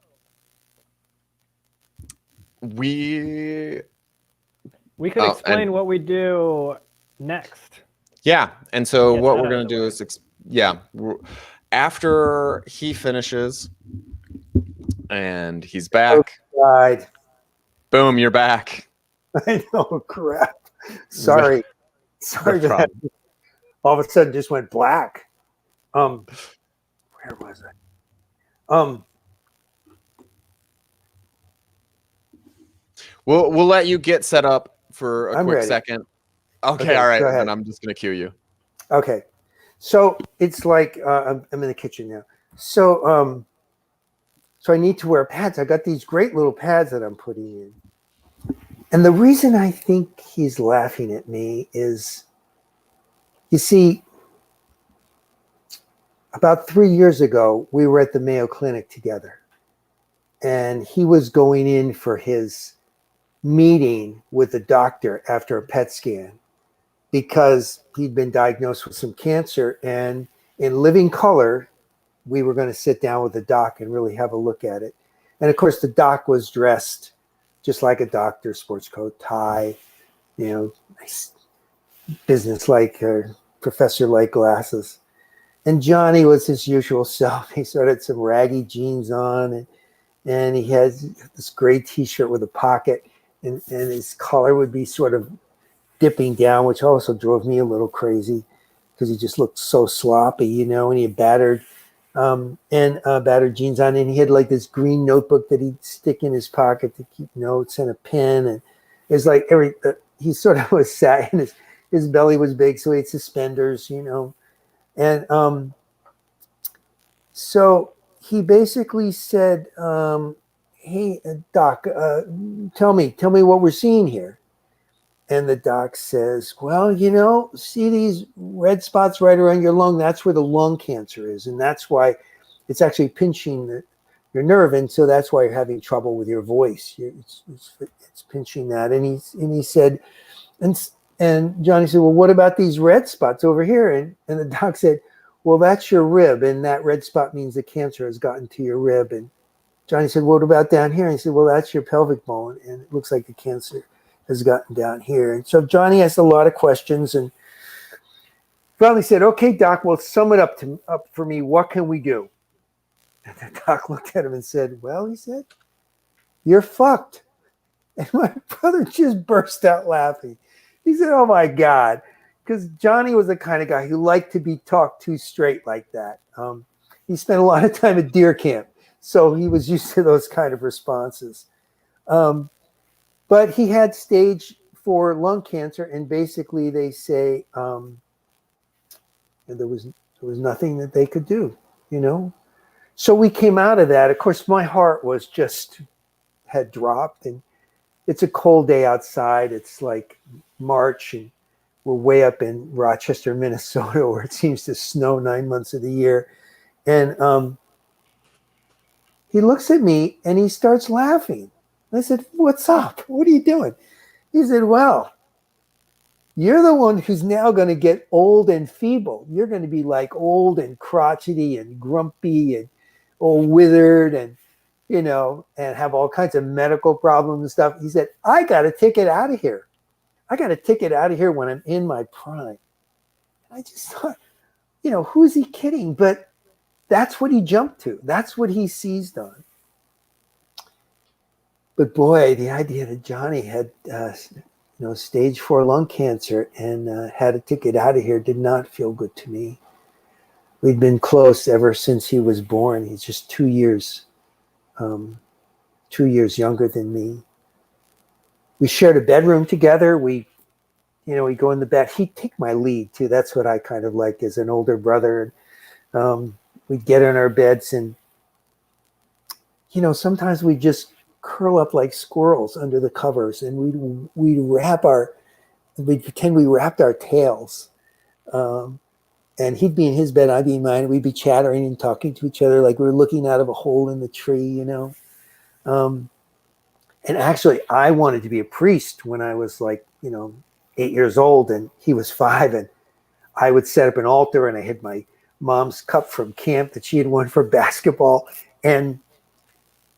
we could explain what we do next. Yeah. And so Get what that we're out going of to the do is, after he finishes and he's back, Right. boom, you're back. I know, crap. Sorry. Sorry No for that. All of a sudden just went black. Where was I? We'll let you get set up for a quick ready. second. Okay, all right. And I'm just going to cue you. Okay. So it's like I'm in the kitchen now. So so I need to wear pads. I got these great little pads that I'm putting in. And the reason I think he's laughing at me is, you see, about 3 years ago, we were at the Mayo Clinic together. And he was going in for his meeting with the doctor after a PET scan because he'd been diagnosed with some cancer. And in living color, we were going to sit down with the doc and really have a look at it. And of course, the doc was dressed just like a doctor, sports coat, tie, you know, nice business-like, professor-like glasses. And Johnny was his usual self. He sort of had some raggy jeans on, and he has this gray T-shirt with a pocket, and his collar would be sort of dipping down, which also drove me a little crazy because he just looked so sloppy, you know, and he had battered jeans on, and he had like this green notebook that he'd stick in his pocket to keep notes and a pen, and it was like he sort of was sad, and his belly was big, so he had suspenders, you know, and so he basically said, "Hey, doc, tell me what we're seeing here." And the doc says, "Well, you know, see these red spots right around your lung? That's where the lung cancer is. And that's why it's actually pinching your nerve. And so that's why you're having trouble with your voice. It's pinching that." And he said, and Johnny said, "Well, what about these red spots over here?" And the doc said, "Well, that's your rib. And that red spot means the cancer has gotten to your rib." And Johnny said, "What about down here?" And he said, "Well, that's your pelvic bone. And it looks like the cancer has gotten down here." And so Johnny asked a lot of questions and finally said, "Okay, doc, well, sum it up for me. What can we do?" And the doc looked at him and said, "Well," he said, "you're fucked." And my brother just burst out laughing. He said, "Oh my God, because Johnny was the kind of guy who liked to be talked to straight like that. He spent a lot of time at deer camp, so he was used to those kind of responses. But he had stage 4 lung cancer, and basically they say there was nothing that they could do, you know. So we came out of that. Of course, my heart was just had dropped, and it's a cold day outside. It's like March, and we're way up in Rochester, Minnesota, where it seems to snow 9 months of the year. And he looks at me and he starts laughing. I said, "What's up? What are you doing?" He said, "Well, you're the one who's now going to get old and feeble. You're going to be like old and crotchety and grumpy and all withered and, you know, and have all kinds of medical problems and stuff." He said, "I got a ticket out of here. I got a ticket out of here when I'm in my prime." I just thought, you know, who's he kidding? But that's what he jumped to. That's what he seized on. But boy, the idea that Johnny had, stage 4 lung cancer and had a ticket out of here did not feel good to me. We'd been close ever since he was born. He's just 2 years younger than me. We shared a bedroom together. We go in the bed. He'd take my lead too. That's what I kind of liked as an older brother. We'd get in our beds and, you know, sometimes we'd just curl up like squirrels under the covers, and we'd pretend we wrapped our tails. And he'd be in his bed, I'd be in mine, and we'd be chattering and talking to each other like we were looking out of a hole in the tree, you know. And actually, I wanted to be a priest when I was 8 years old, and he was 5, and I would set up an altar, and I had my mom's cup from camp that she had won for basketball, and,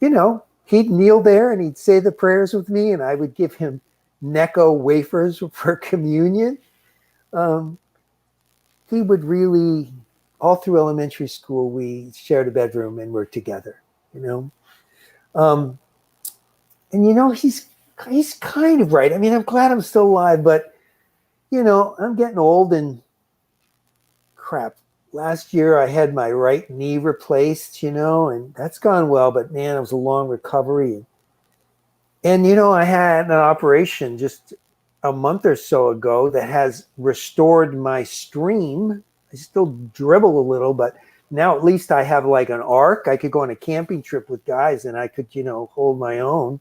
you know, he'd kneel there and he'd say the prayers with me, and I would give him Necco wafers for communion. He would really, all through elementary school, we shared a bedroom and were together, you know. And, you know, he's kind of right. I mean, I'm glad I'm still alive, but, you know, I'm getting old and crap. Last year I had my right knee replaced, you know, and that's gone well, but man, it was a long recovery. And you know, I had an operation just a month or so ago that has restored my stream. I still dribble a little, but now at least I have like an arc. I could go on a camping trip with guys and I could, you know, hold my own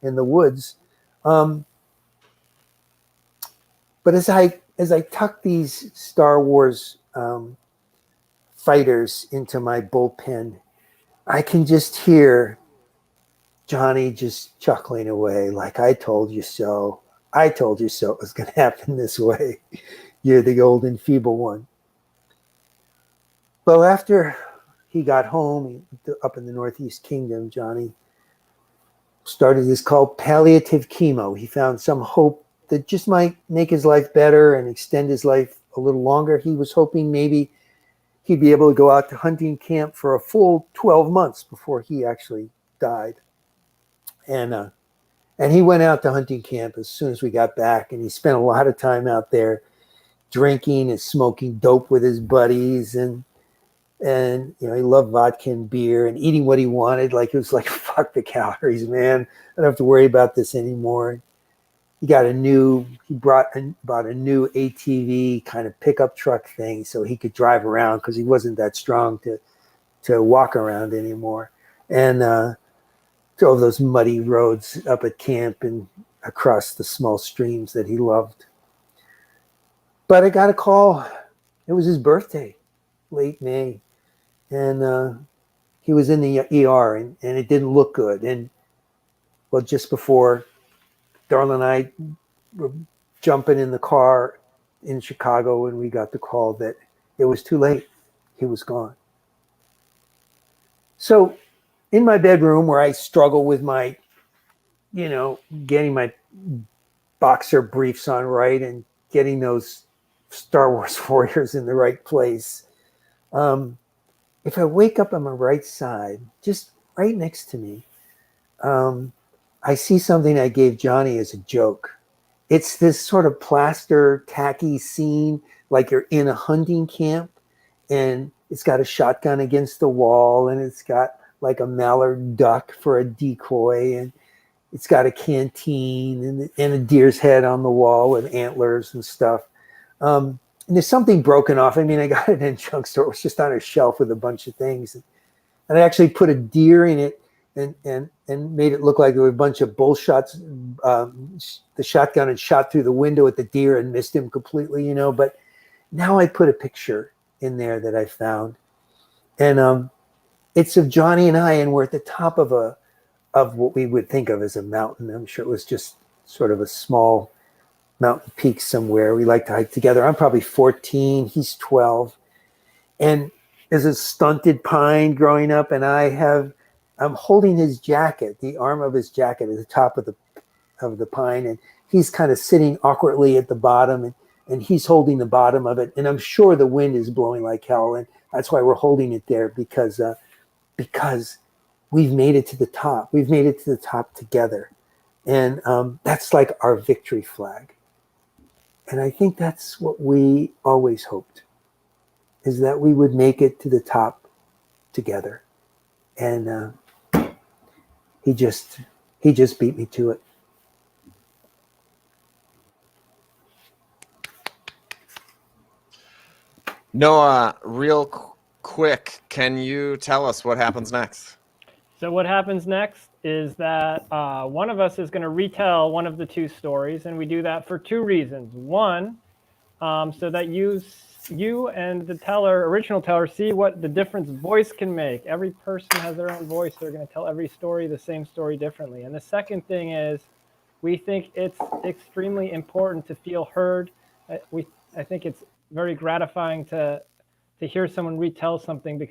in the woods. But as I tuck these Star Wars fighters into my bullpen, I can just hear Johnny just chuckling away like, "I told you so. I told you so it was going to happen this way. You're the old and feeble one." Well, after he got home up in the Northeast Kingdom, Johnny started this called palliative chemo. He found some hope that just might make his life better and extend his life a little longer. He was hoping maybe he'd be able to go out to hunting camp for a full 12 months before he actually died. And he went out to hunting camp as soon as we got back, and he spent a lot of time out there drinking and smoking dope with his buddies, and you know, he loved vodka and beer and eating what he wanted. Like, it was like, fuck the calories, man. I don't have to worry about this anymore. He bought a new ATV kind of pickup truck thing so he could drive around because he wasn't that strong to walk around anymore. And drove those muddy roads up at camp and across the small streams that he loved. But I got a call. It was his birthday, late May. And he was in the ER, and it didn't look good. And, well, just before Darla and I were jumping in the car in Chicago, and we got the call that it was too late. He was gone. So in my bedroom, where I struggle with my, you know, getting my boxer briefs on right and getting those Star Wars warriors in the right place, if I wake up on my right side, just right next to me, I see something I gave Johnny as a joke. it's this sort of plaster tacky scene, like you're in a hunting camp, and it's got a shotgun against the wall, and it's got like a mallard duck for a decoy, and it's got a canteen and a deer's head on the wall with antlers and stuff. And there's something broken off. I mean, I got it in a junk store. It was just on a shelf with a bunch of things. And I actually put a deer in it and made it look like there were a bunch of bull shots. The shotgun had shot through the window at the deer and missed him completely, you know. But now I put a picture in there that I found. And it's of Johnny and I, and we're at the top of what we would think of as a mountain. I'm sure it was just sort of a small mountain peak somewhere. We like to hike together. I'm probably 14, he's 12. And there's a stunted pine growing up, and I'm holding his jacket, the arm of his jacket at the top of the pine, and he's kind of sitting awkwardly at the bottom, and he's holding the bottom of it. And I'm sure the wind is blowing like hell, and that's why we're holding it there, because we've made it to the top. We've made it to the top together. And that's like our victory flag. And I think that's what we always hoped, is that we would make it to the top together. And he just beat me to it. Noah, quick, can you tell us what happens next? So what happens next is that one of us is going to retell one of the two stories, and we do that for two reasons. One, so that you and the original teller, see what the difference voice can make. Every person has their own voice. They're going to tell every story, the same story, differently. And the second thing is, we think it's extremely important to feel heard. I think it's very gratifying to hear someone retell something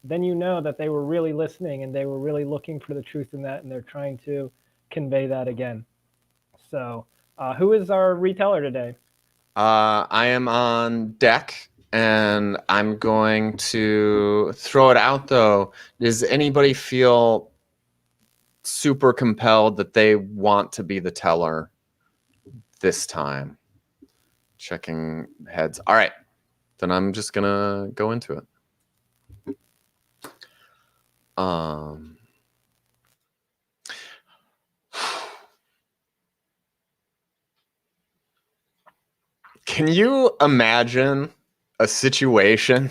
then you know that they were really listening and they were really looking for the truth in that, and they're trying to convey that again. So who is our reteller today? I am on deck, and I'm going to throw it out, though. Does anybody feel super compelled that they want to be the teller this time? Checking heads. All right. Then I'm just going to go into it. Can you imagine a situation,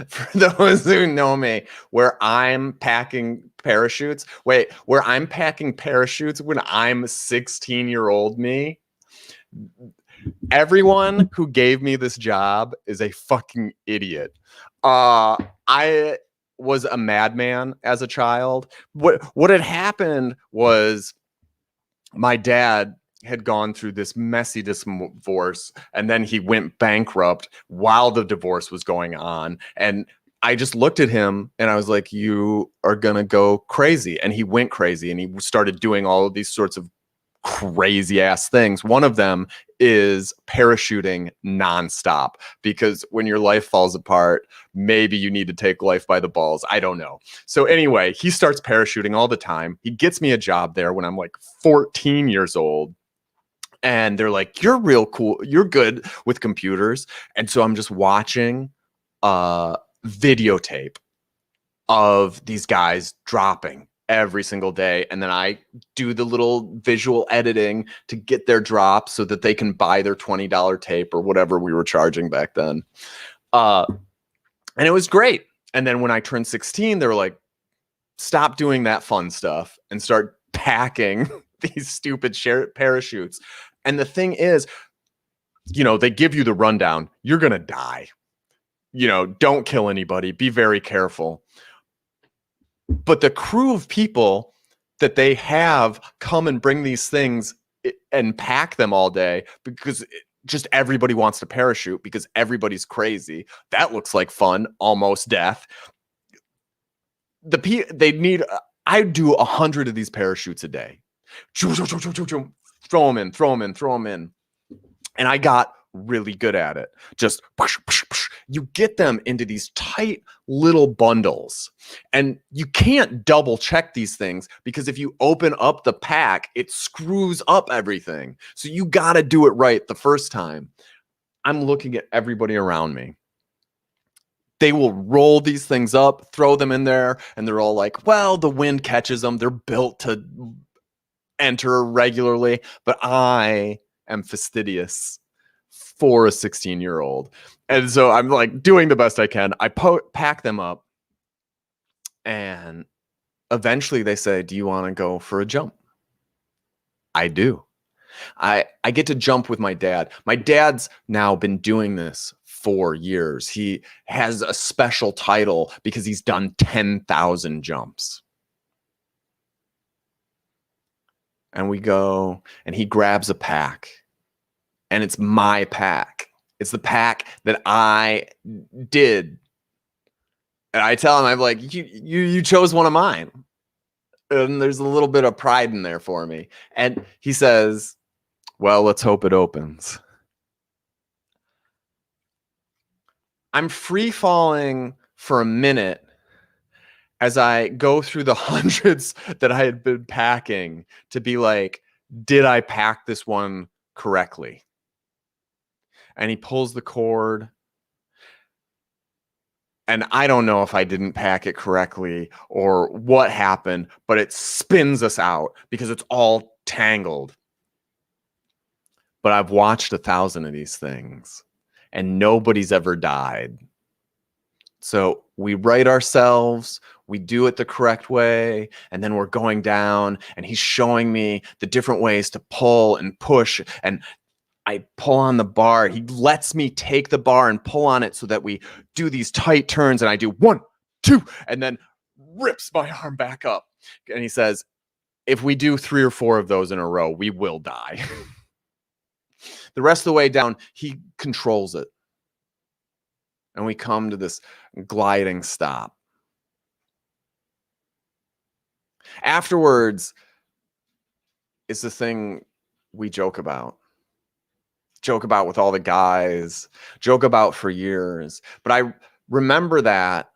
for those who know me, where I'm packing parachutes? Where I'm packing parachutes when I'm 16-year-old me? Everyone who gave me this job is a fucking idiot. I was a madman as a child. What had happened was my dad had gone through this messy divorce, and then he went bankrupt while the divorce was going on. And I just looked at him and I was like, you are gonna go crazy. And he went crazy, and he started doing all of these sorts of crazy ass things. One of them is parachuting nonstop, because when your life falls apart, maybe you need to take life by the balls. I don't know. So anyway, he starts parachuting all the time. He gets me a job there when I'm like 14 years old. And they're like, you're real cool. You're good with computers. And so I'm just watching videotape of these guys dropping every single day. And then I do the little visual editing to get their drop so that they can buy their $20 tape or whatever we were charging back then. And it was great. And then when I turned 16, they were like, stop doing that fun stuff and start packing these stupid parachutes. And the thing is, they give you the rundown. You're going to die. Don't kill anybody. Be very careful. But the crew of people that they have come and bring these things and pack them all day, because just everybody wants to parachute because everybody's crazy. That looks like fun, almost death. I do 100 of these parachutes a day. Throw them in. And I got really good at it. Just push, push, push. You get them into these tight little bundles, and you can't double check these things because if you open up the pack, it screws up everything. So you got to do it right the first time. I'm looking at everybody around me. They will roll these things up, throw them in there, and they're all like, well, the wind catches them. They're built to enter regularly, but I am fastidious for a 16-year-old. And so I'm like doing the best I can. I pack them up, and eventually they say, do you want to go for a jump? I do. I get to jump with my dad. My dad's now been doing this for years. He has a special title because he's done 10,000 jumps. And we go, and he grabs a pack, and it's my pack. It's the pack that I did. And I tell him, I'm like, you chose one of mine. And there's a little bit of pride in there for me. And he says, well, let's hope it opens. I'm free falling for a minute as I go through the hundreds that I had been packing to be like, did I pack this one correctly? And he pulls the cord. And I don't know if I didn't pack it correctly or what happened, but it spins us out because it's all tangled. But I've watched 1,000 of these things and nobody's ever died. So we right ourselves, we do it the correct way, and then we're going down and he's showing me the different ways to pull and push, and I pull on the bar. He lets me take the bar and pull on it so that we do these tight turns, and I do 1, 2, and then rips my arm back up. And he says, if we do 3 or 4 of those in a row, we will die. The rest of the way down, he controls it. And we come to this gliding stop. Afterwards is the thing we joke about with all the guys, joke about for years. But I remember that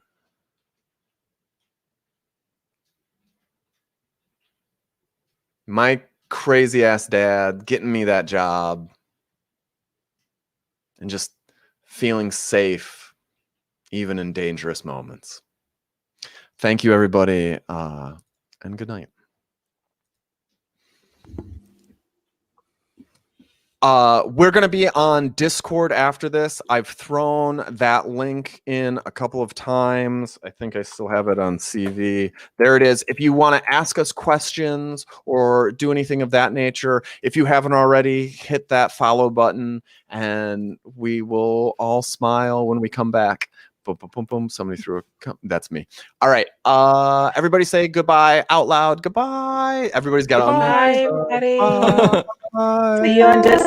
my crazy ass dad getting me that job and just feeling safe even in dangerous moments. Thank you, everybody, and good night. We're going to be on Discord after this. I've thrown that link in a couple of times. I think I still have it on CV. There it is. If you want to ask us questions or do anything of that nature, if you haven't already, hit that follow button and we will all smile when we come back. Boom, boom, boom, boom. Somebody threw a... That's me. All right. Everybody say goodbye out loud. Goodbye. Everybody's got Bye, to... everybody. Bye. See you on Discord.